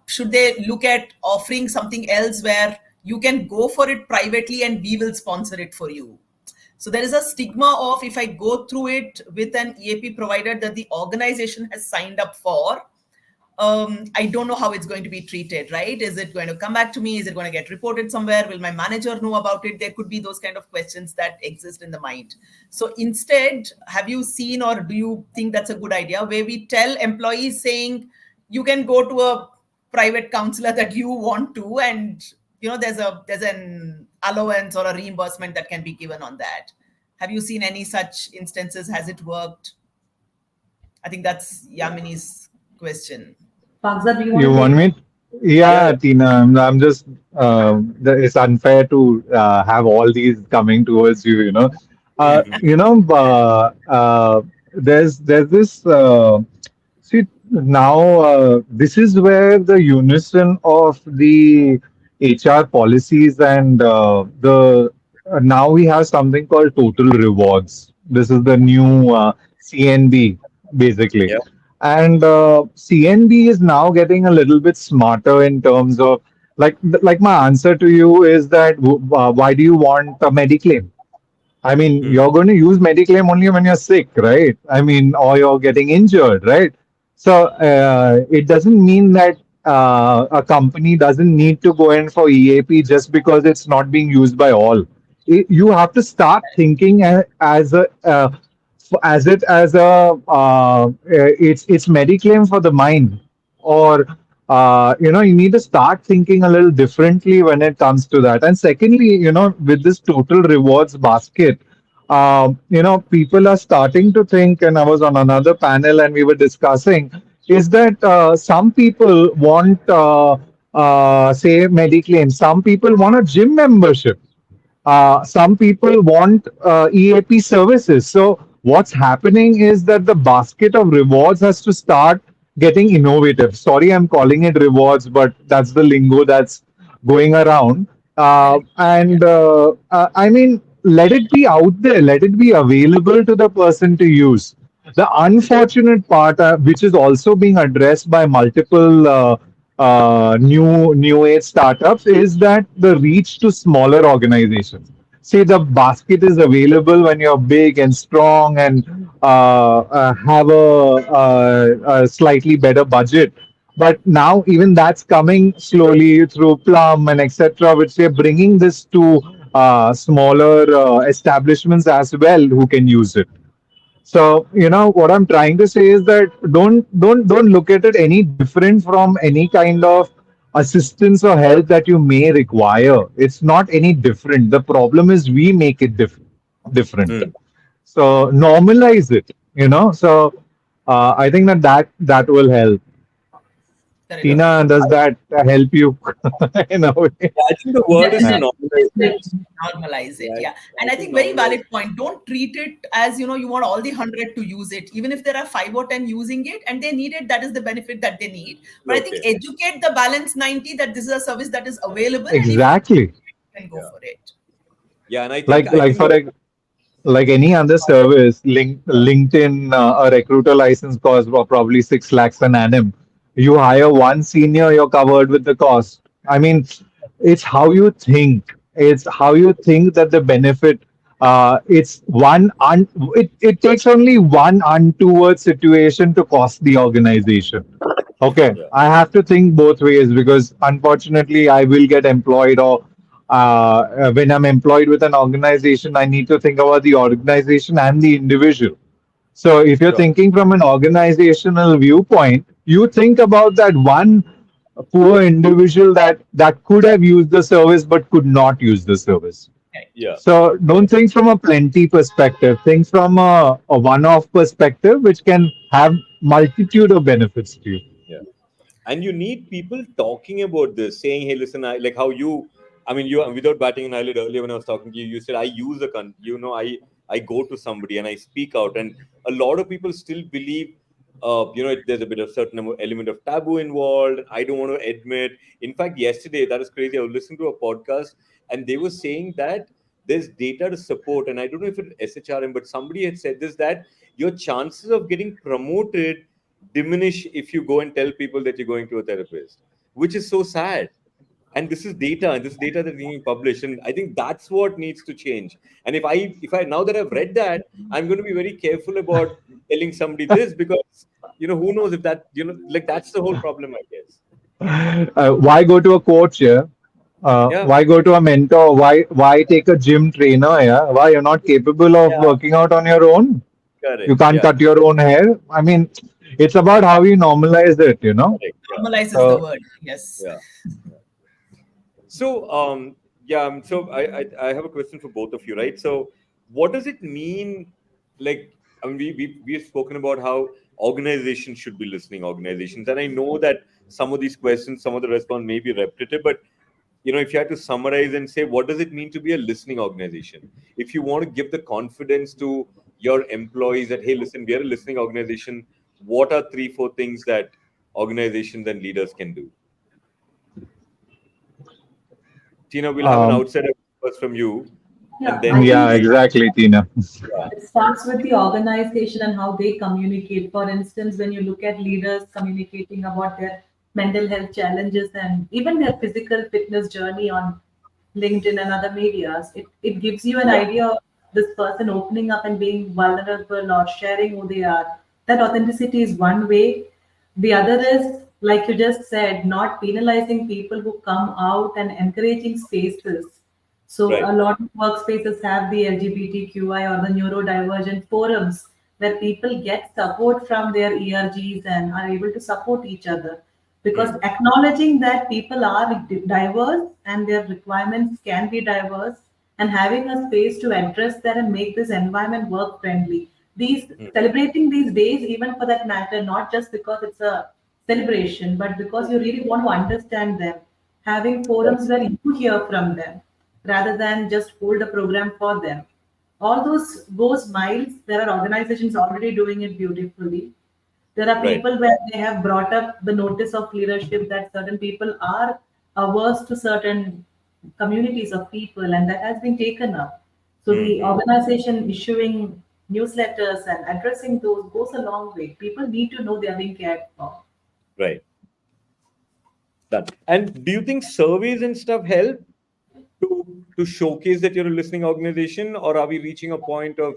should they look at offering something else where you can go for it privately and we will sponsor it for you? So there is a stigma of, if I go through it with an EAP provider that the organization has signed up for, I don't know how it's going to be treated, right? Is it going to come back to me? Is it going to get reported somewhere? Will my manager know about it? There could be those kind of questions that exist in the mind. So instead, have you seen, or do you think that's a good idea, where we tell employees saying, you can go to a private counselor that you want to, and there's an allowance or a reimbursement that can be given on that. Have you seen any such instances? Has it worked? I think that's Yamini's question. Pakzad, do you want You to want take me? Yeah. Yeah, Tina, I'm just, it's unfair to have all these coming towards you, Mhm. there's this, see, now this is where the unison of the HR policies and the now we have something called total rewards. This is the new CNB basically, Yeah. and CNB is now getting a little bit smarter in terms of like my answer to you is that why do you want a Mediclaim? I mean, Hmm. you're going to use Mediclaim only when you're sick, right? I mean, or you're getting injured, right? So it doesn't mean that a company doesn't need to go in for EAP just because it's not being used by all. You have to start thinking as a as it as a it's Mediclaim for the mind, or you need to start thinking a little differently when it comes to that. And secondly, with this total rewards basket, people are starting to think, and I was on another panel and we were discussing, is that some people want, say, Mediclaim, some people want a gym membership, some people want EAP services. So what's happening is that the basket of rewards has to start getting innovative. Sorry, I'm calling it rewards, but that's the lingo that's going around. Correct. Yeah. I mean, let it be out there. Let it be available to the person to use. The unfortunate part, which is also being addressed by multiple new age startups, is that the reach to smaller organizations. See, the basket is available when you're big and strong and have a slightly better budget. But now even that's coming slowly through Plum and etc., which they're bringing this to smaller establishments as well who can use it. So, what I'm trying to say is that don't look at it any different from any kind of assistance or help that you may require. It's not any different. The problem is we make it different. Hmm. So normalize it. So I think that will help. Correct. Yeah. Tina, does that help you in a way? Yeah, I think the word is to Definitely, normalize it. definitely. Normalize it. Yeah, Yeah. I And I think think very normalize. valid point. Don't treat it as, you want all the 100 to use it. Even if there are 5 or 10 using it and they need it, that is the benefit that they need. But I think Okay. educate the balance 90 that this is a service that is available. And if you Exactly. can go Yeah. for it. Yeah, and I think Like I like think for the like any other service, LinkedIn, a recruiter license costs probably 6 lakhs an annum. You hire one senior, you're covered with the cost. I mean, it's how you think. It's how you think that the benefit. It's it takes only one untoward situation to cost the organization. Okay, yeah. I have to think both ways because unfortunately, I will get employed, or when I'm employed with an organization, I need to think about the organization and the individual. So, if you're Sure. thinking from an organizational viewpoint, you think about that one poor individual that could have used the service but could not use the service. Correct. Yeah. So, don't think from a plenty perspective. Think from a one-off perspective, which can have multitude of benefits to you. Yeah. And you need people talking about this, saying, "Hey, listen, I like how you." I mean, you without batting an eyelid earlier when I was talking to you, you said I use I go to somebody and I speak out, and a lot of people still believe, there's a bit of certain element of taboo involved. I don't want to admit. In fact, yesterday that is crazy. I was listening to a podcast, and they were saying that there's data to support, and I don't know if it's SHRM, but somebody had said this that your chances of getting promoted diminish if you go and tell people that you're going to a therapist, which is so sad. And this is data, and this data that's being published, and I think that's what needs to change. And if I now that I've read that, I'm going to be very careful about telling somebody this, because who knows if that like that's the whole problem, I guess. Why go to a coach here? Yeah. Why go to a mentor? Why take a gym trainer? Yeah, why you're not capable of Yeah. working out on your own? You Correct. can't Yeah. cut your own hair. I mean, it's about how you normalize it. Correct. Yeah. Normalizes the So word. Yes. Yeah. So, yeah, so I have a question for both of you, right? So, what does it mean? Like, I mean, we've spoken about how organizations should be listening organizations, and I know that some of these questions, some of the response may be repetitive, but if you had to summarize and say, what does it mean to be a listening organization? If you want to give the confidence to your employees that, hey, listen, we are a listening organization, what are 3, 4 things that organizations and leaders can do? Tina, we'll have an Um, outsider first from you, and Yeah, then I we'll. yeah, think exactly, Tina. Yeah. it starts with the organization and how they communicate. For instance, when you look at leaders communicating about their mental health challenges and even their physical fitness journey on LinkedIn and other medias, it gives you an Yeah. idea of this person opening up and being vulnerable or sharing who they are. That authenticity is one way. The other is, like you just said, not penalizing people who come out and encouraging spaces. So Right. a lot of workspaces have the LGBTQI or the neurodivergent forums where people get support from their ERGs and are able to support each other. Because Hmm. acknowledging that people are diverse and their requirements can be diverse, and having a space to address that and make this environment work friendly. These Hmm. celebrating these days, even for that matter, not just because it's a celebration, but because you really want to understand them. Having Right. forums where you hear from them rather than just hold a program for them. All those goes miles. There are organizations already doing it beautifully. There are Right. people where they have brought up the notice of leadership that certain people are averse to certain communities of people, and that has been taken up. So the Hmm. organization issuing newsletters and addressing those goes a long way. People need to know they are being cared for. Right. Done. And do you think surveys and stuff help to showcase that you're a listening organization, or are we reaching a point of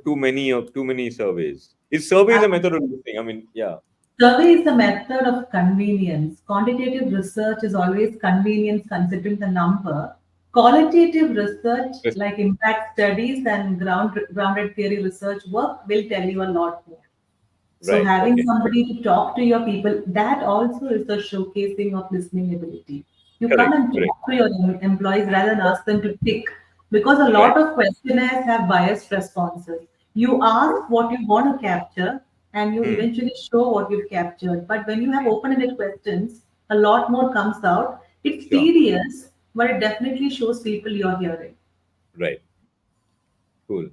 too many surveys? Is surveys a method of listening? I mean, yeah. Survey is a method of convenience. Quantitative research is always convenience considering the number. Qualitative research, Yes. like impact studies and grounded theory research work, will tell you a lot more. So Right. having Okay. somebody to talk to your people, that also is a showcasing of listening ability. You come Correct. and Correct. talk to your employees rather than ask them to tick, because a Right. lot of questionnaires have biased responses. You ask what you want to capture and you Hmm. eventually show what you've captured. But when you have open-ended questions, a lot more comes out. It's Sure. tedious, but it definitely shows people you're hearing. Right. Cool.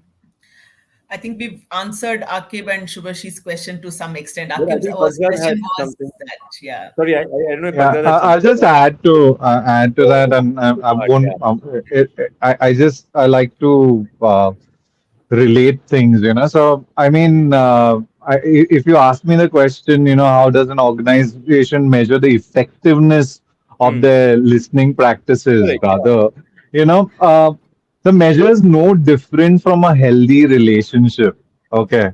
I think we've answered Akib and Shubhashi's question to some extent. But I Akib's think first Pakzad question had was something. that, yeah. Sorry, I don't know if Yeah, Pakzad had I'll something. just add to that, and I But won't. yeah. I like to relate things, So, I mean, if you ask me the question, how does an organization measure the effectiveness of Hmm. their listening practices, Correct. Yeah. brother? You know, uh, the measure is no different from a healthy relationship. Okay.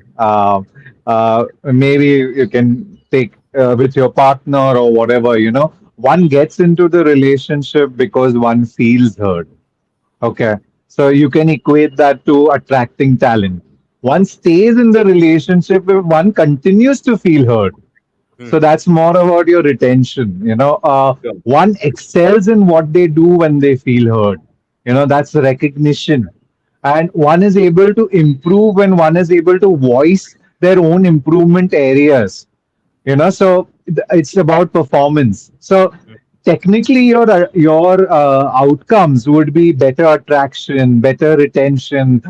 Maybe you can take with your partner or whatever, One gets into the relationship because one feels heard. Okay. So you can equate that to attracting talent. One stays in the relationship if one continues to feel heard. So Hmm. that's more about your retention. Sure. One excels in what they do when they feel heard. That's recognition. And one is able to improve when one is able to voice their own improvement areas. It's about performance. So technically your outcomes would be better attraction, better retention,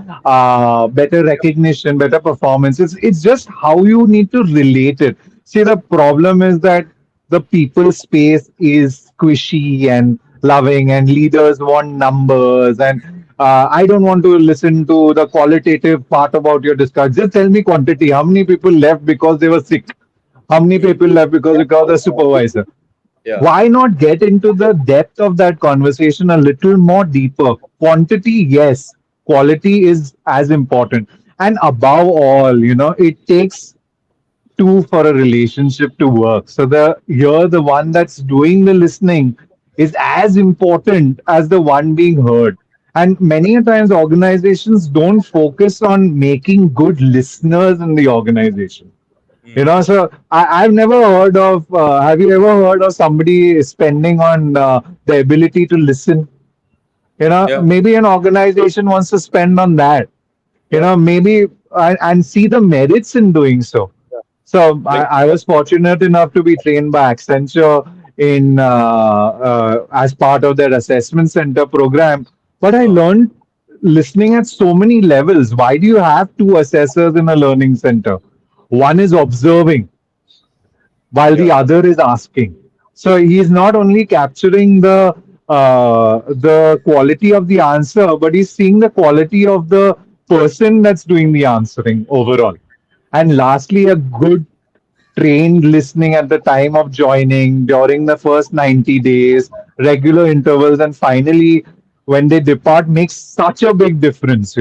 better recognition, better performance. It's just how you need to relate it. See, the problem is that the people space is squishy and loving, and leaders want numbers, and I don't want to listen to the qualitative part about your discussion. Just tell me quantity. How many people left because they were sick? How many Hmm. people left because you got the supervisor? Yeah. Why not get into the depth of that conversation a little more deeper? Quantity, yes. Quality is as important. And above all, it takes two for a relationship to work. So the one that's doing the listening is as important as the one being heard. And many a times organizations don't focus on making good listeners in the organization. Hmm. So I've never heard of. Have you ever heard of somebody spending on the ability to listen? Yeah. Maybe an organization wants to spend on that. Yeah. Maybe and see the merits in doing so. Yeah. So Like. I was fortunate enough to be trained by Accenture in as part of their assessment center program. But I Uh, learned listening at so many levels. Why do you have two assessors in a learning center? One is observing while the Yeah. other is asking. So he is not only capturing the quality of the answer, but he's seeing the quality of the person that's doing the answering overall. And lastly, a good trained listening at the time of joining, during the first 90 days, regular intervals, and finally when they depart makes such a big difference,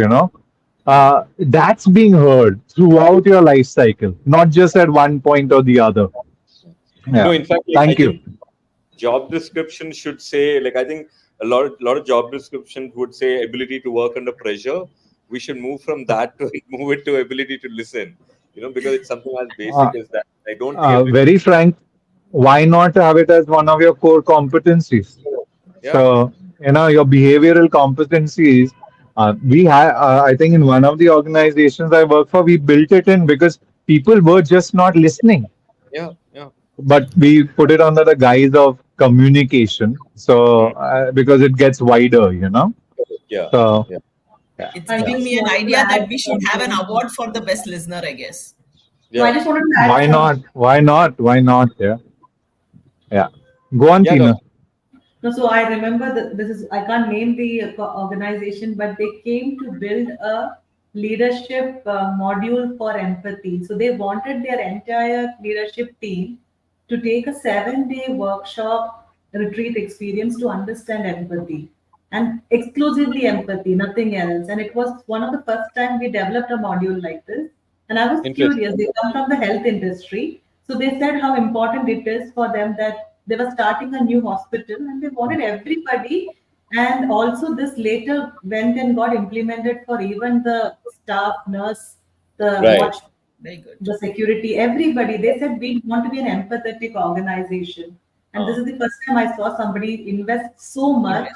that's being heard throughout your life cycle, not just at one point or the other. No, Yeah. in fact, like I Thank you. think job description should say, like I think a lot of job descriptions would say ability to work under pressure. We should move from that to move it to ability to listen. Because it's something as Uh, basic as that. I don't think everybody. Very frank, why not have it as one of your core competencies? Yeah, So, your behavioral competencies, I think in one of the organizations I work for, we built it in because people were just not listening, yeah, yeah. but we put it under the guise of communication. So, Mm. because it gets wider. Yeah, So, yeah, yeah, It's I yeah. giving just me an wanted to idea that add we should have an something. award for the best listener, I guess. So I yeah, just wanted to add Why something. not? Why not? Why not? Yeah, yeah. Go on, yeah, Tina. doctor. No, so I remember that this is, I can't name the organization, but they came to build a leadership module for empathy. So they wanted their entire leadership team to take a 7-day workshop retreat experience to understand empathy, and exclusively empathy, nothing else. And it was one of the first time we developed a module like this. And I was curious, Interesting. they come from the health industry. So they said how important it is for them that they were starting a new hospital and they wanted everybody. And also, this later went and got implemented for even the staff, nurse, the Right. watch, Very good. the security, everybody. They said we want to be an empathetic organization. And this Uh, is the first time I saw somebody invest so much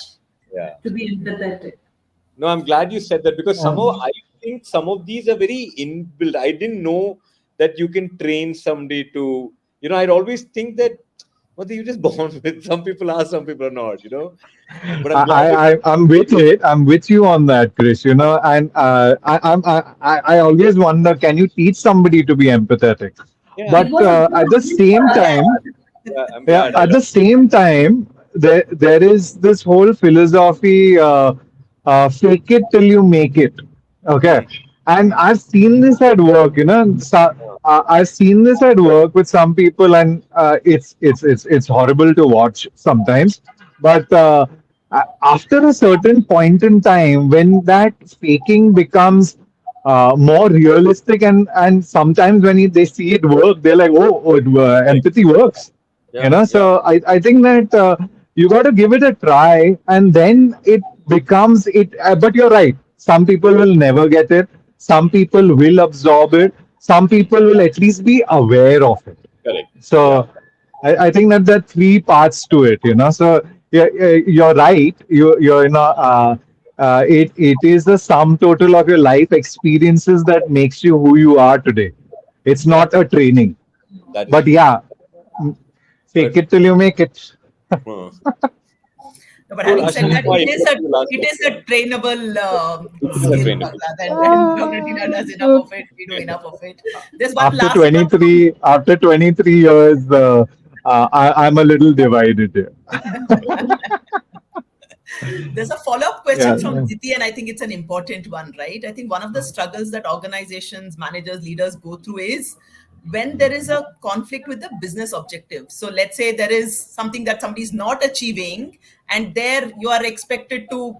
yeah. to be empathetic. No, I'm glad you said that because somehow Um, I think some of these are very inbuilt. I didn't know that you can train somebody to, I'd always think that, well, you just born with. Some people are, some people are not. But I'm glad you. I'm with it. I'm with you on that, Chris. And I always wonder, can you teach somebody to be empathetic? Yeah, It But was a at the good same time, yeah, I'm yeah, glad. at the same time, there is this whole philosophy, fake it till you make it. Okay. Mm, And I've seen this at work, so, I've seen this at work with some people, and it's horrible to watch sometimes. But after a certain point in time, when that faking becomes more realistic, and sometimes when they see it work, they're like, oh, correct. empathy works. Yeah, yeah, So I think that you got to give it a try, and then it becomes it. But you're right. Some people will never get it. Some people will absorb it. Some people will at least be aware of it. correct. Yeah, So I think that there are three parts to it. So yeah, you're right. It is the sum total of your life experiences that makes you who you are today. It's yeah, not a training. that is But true. yeah, fake But it till you make it. uh, No, but cool, having said Ashish, that, before I interrupt you last it is question, a trainable it is a skill, trainable. Pakzad, and Dr. Tina does enough of it. We do enough of it. There's one After last one from 23 years, I'm a little divided here. There's a follow-up question Yeah. from Diti, and I think it's an important one, right? I think one of the struggles that organizations, managers, leaders go through is when there is a conflict with the business objective. So let's say there is something that somebody is not achieving, and there you are expected to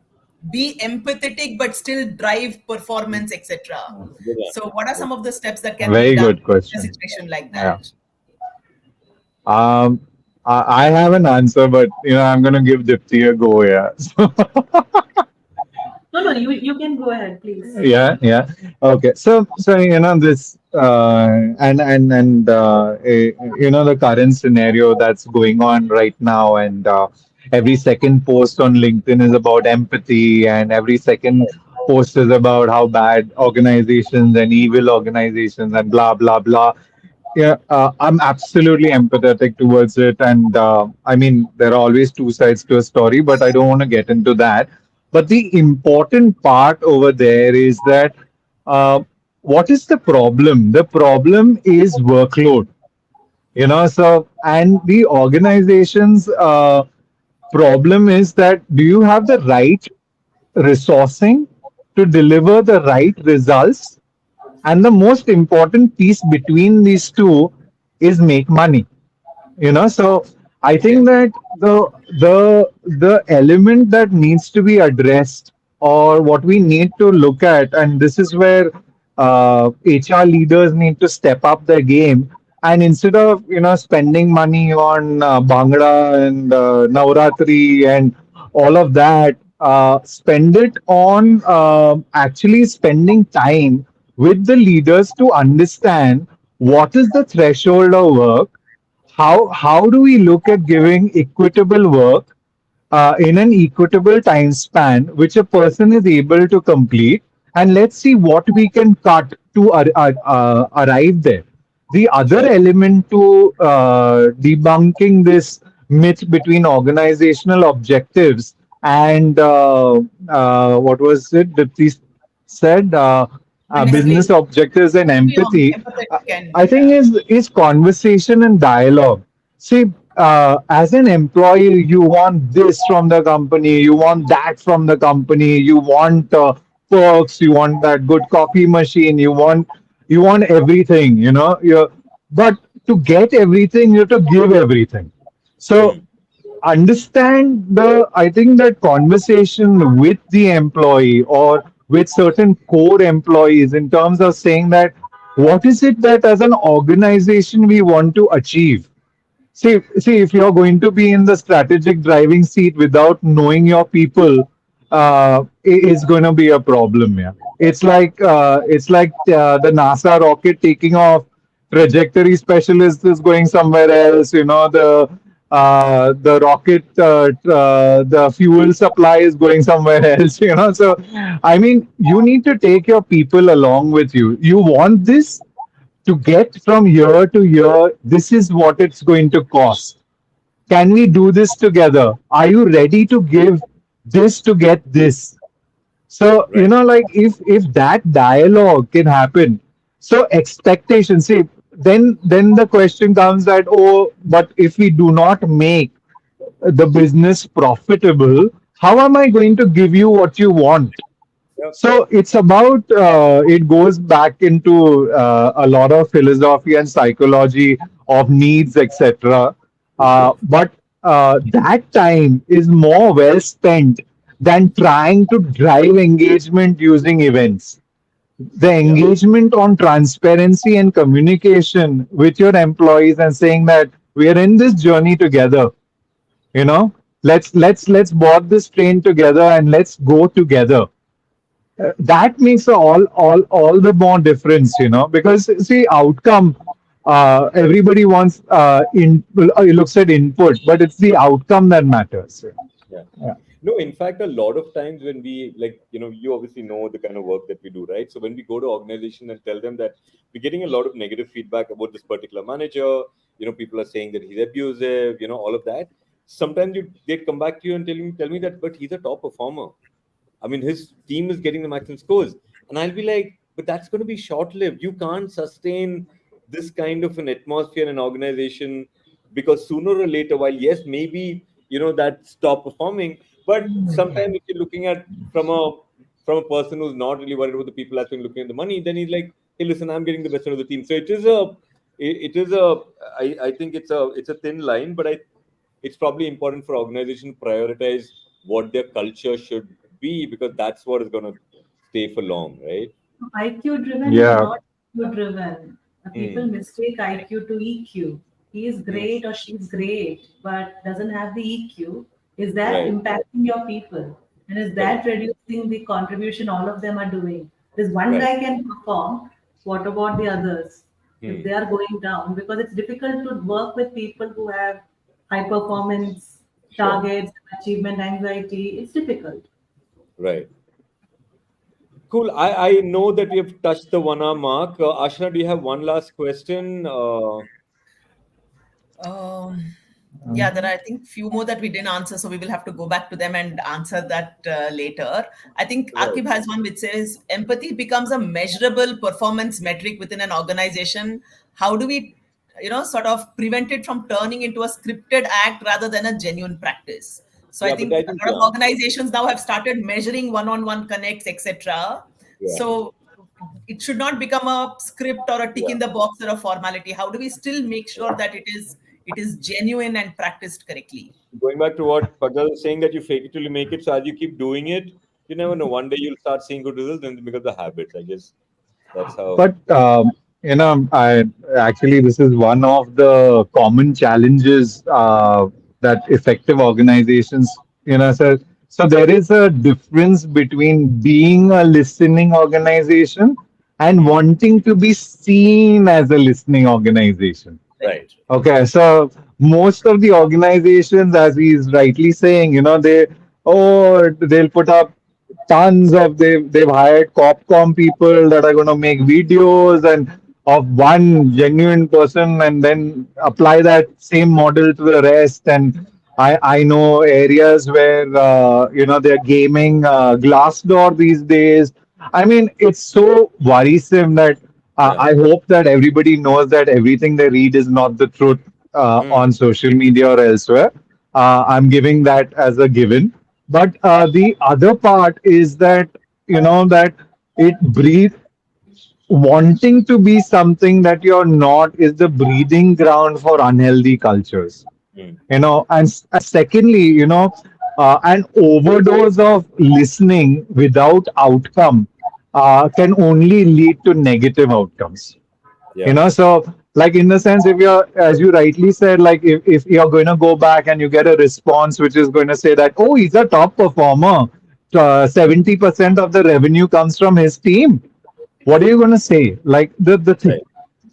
be empathetic but still drive performance, etc. Good one. So what are some of the steps that can be Very done good in a question. situation like Yeah. that? Um, I have an answer, but I'm going to give Dipti a go. Yeah. No, no, you can go ahead, please. Yeah, yeah. Okay. So this the current scenario that's going on right now, and every second post on LinkedIn is about empathy, and every second post is about how bad organizations and evil organizations and blah blah blah. Yeah, I'm absolutely empathetic towards it, and I mean there are always two sides to a story, but I don't want to get into that. But the important part over there is that uh, what is the problem? The problem is workload. So, and the organization's problem is that, do you have the right resourcing to deliver the right results? And the most important piece between these two is make money. So I Okay. think that the element that needs to be addressed, or what we need to look at, and this is where HR leaders need to step up their game, and instead of spending money on bhangra and navratri and all of that, spend it on actually spending time with the leaders to understand what is the threshold of work. How do we look at giving equitable work in an equitable time span which a person is able to complete, and let's see what we can cut to arrive there. The other Sure. element to debunking this myth between organizational objectives and what was it that we said, business Empathy. objectives and empathy, uh, Empathetic and I think yeah. is conversation and dialogue. See, as an employee, you want this from the company, you want that from the company, you want perks, you want that good coffee machine, you want everything. But to get everything, you have to give everything. So Hmm. understand the I think that conversation with the employee or with certain core employees in terms of saying that what is it that as an organization we want to achieve. See, if you're going to be in the strategic driving seat without knowing your people, it's going to be a problem. Yeah, it's like the NASA rocket taking off. Trajectory specialist is going somewhere else. The rocket, the fuel supply is going somewhere else. So I mean, you need to take your people along with you. You want this to get from year to year, this is what it's going to cost. Can we do this together? Are you ready to give this to get this? So, Right. like if that dialogue can happen, so expectations, see, then the question comes that, oh, but if we do not make the business profitable, how am I going to give you what you want? Yep. So it's about, it goes back into a lot of philosophy and psychology of needs, etc. But that time is more well spent than trying to drive engagement using events. The Yeah. engagement on transparency and communication with your employees and saying that we are in this journey together. You know, let's board this train together and let's go together. That makes all the more difference, because see, outcome, everybody wants looks at input, but it's the outcome that matters. Yeah. Yeah. No, in fact, a lot of times when we, like, you obviously know the kind of work that we do, right? So when we go to organization and tell them that we're getting a lot of negative feedback about this particular manager, people are saying that he's abusive, all of that. Sometimes they come back to you and tell me that, but he's a top performer. I mean, his team is getting the maximum scores. And I'll be like, but that's going to be short lived. You can't sustain this kind of an atmosphere in an organization because sooner or later, while yes, maybe, that's top performing, but sometimes if you're looking at from a from a person who's not really worried about the people actually looking at the money, then he's like, hey, listen, I'm getting the best out of the team. So I think it's a thin line, but it's probably important for organization to prioritize what their culture should be because that's what is going to stay for long, right? IQ driven is Yeah. not EQ driven. People Hmm. mistake IQ to EQ. He is Hmm. great or she's great, but doesn't have the EQ. Is that Right. impacting your people? And is Correct. that reducing the contribution all of them are doing? This one Right. guy can perform. What about the others? If Hmm. they are going down, because it's difficult to work with people who have high performance Sure. targets, achievement anxiety. It's difficult. Right. Cool. I know that we have touched the 1 hour mark. Ashna, do you have one last question? Um, Yeah, there are, I think, few more that we didn't answer, so we will have to go back to them and answer that later. I think Right. Akib has one which says empathy becomes a measurable performance metric within an organization. How do we, sort of prevent it from turning into a scripted act rather than a genuine practice? So I Yeah, but think I a think, lot of organizations now have started measuring one-on-one connects, etc. yeah, So it should not become a script or a tick yeah. in the box or a formality. How do we still make sure that it is genuine and practiced correctly? Going back to what Pakzad was saying, that you fake it till you make it. So as you keep doing it, you never know. One day you'll start seeing good results, then it becomes the habits. I guess that's how. But I actually this is one of the common challenges that effective organizations, so there is a difference between being a listening organization and Hmm. wanting to be seen as a listening organization. Very Right. true. Okay, so most of the organizations, as he's rightly saying, they'll put up tons of they've hired copcom people that are going to make videos and of one genuine person and then apply that same model to the rest. And I know areas where they're gaming Glassdoor these days. I mean, it's so worrisome that Yeah. I hope that everybody knows that everything they read is not the truth Mm. on social media or elsewhere. I'm giving that as a given. But the other part is that, that it breathes, wanting to be something that you're not is the breeding ground for unhealthy cultures. Mm. And secondly, an overdose of listening without outcome can only lead to negative outcomes. Yeah. So like in the sense, if you're, as you rightly said, like if you're going to go back and you get a response which is going to say that, oh, he's a top performer, 70% of the revenue comes from his team, what are you going to say? Like Right.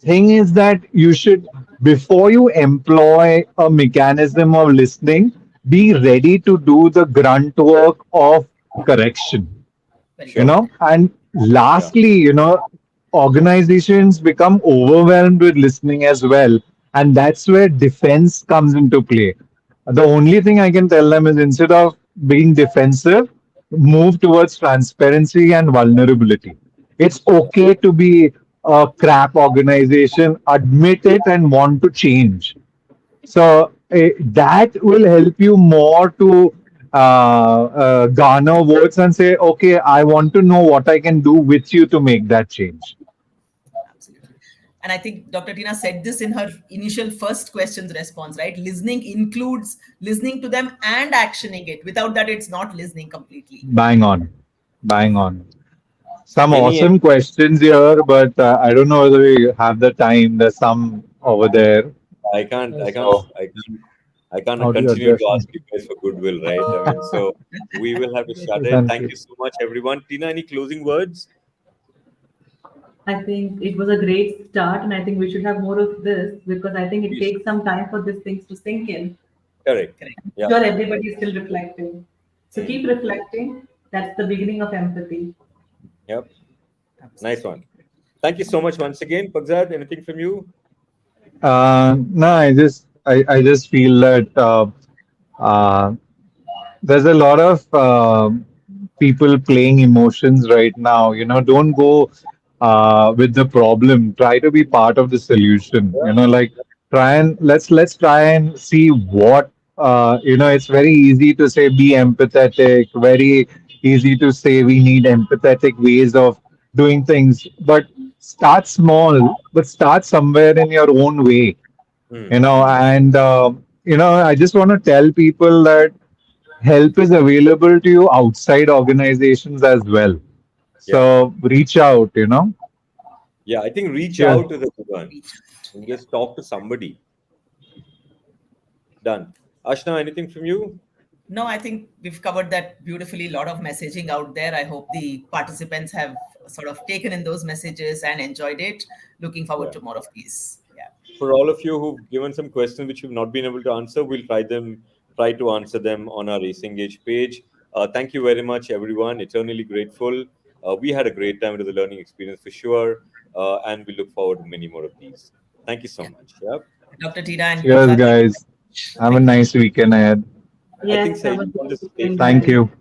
thing is that you should, before you employ a mechanism of listening, be ready to do the grunt work of correction. Very Sure. true. And Yeah. lastly, organizations become overwhelmed with listening as well, and that's where defense comes into play. The only thing I can tell them is, instead of being defensive, move towards transparency and vulnerability. It's okay to be a crap organization, admit it and want to change. So that will help you more to garner votes and say, okay, I want to know what I can do with you to make that change. Absolutely. And I think Dr. Tina said this in her initial first questions response, right? Listening includes listening to them and actioning it. Without that, it's not listening completely. Bang on. Bang on. Some Any awesome questions here, but I don't know whether we have the time. There's some over there. I can't, I can't, So, I can't, I can't how do you continue address to me? ask you guys for goodwill, right? I mean, so we will have to shut it. Thank Thank you. you so much, everyone. Tina, any closing words? I think it was a great start, and I think we should have more of this because I think it Please. takes some time for these things to sink in. Correct. Correct. Yeah. Sure, everybody is still reflecting. So Mm. keep reflecting. That's the beginning of empathy. Yep. Nice Absolutely. one. Thank you so much once again. Pakzad, anything from you? No, I just feel that uh, there's a lot of people playing emotions right now. Don't go with the problem. Try to be part of the solution. Like, let's try and see what it's very easy to say be empathetic. Very easy to say we need empathetic ways of doing things. But start small. But start somewhere in your own way. Mm. And I just want to tell people that help is available to you outside organizations as well. Yeah. So reach out. Yeah. I think reach Cheers. out to the good one and just talk to somebody. Done. Ashna, anything from you? No, I think we've covered that beautifully. A lot of messaging out there. I hope the participants have sort of taken in those messages and enjoyed it. Looking forward Yeah. to more of these. Yeah. For all of you who've given some questions which we've not been able to answer, we'll try to answer them on our AceNgage page. Thank you very much, everyone. Eternally grateful. We had a great time. It was a learning experience for sure, and we look forward to many more of these. Thank you so Yeah. much. Yep. Dr. Tina and Cheers, Pakzad, guys. Have a nice weekend ahead. I think Yes, so. have a You good want to stay weekend. Thank Bye. you.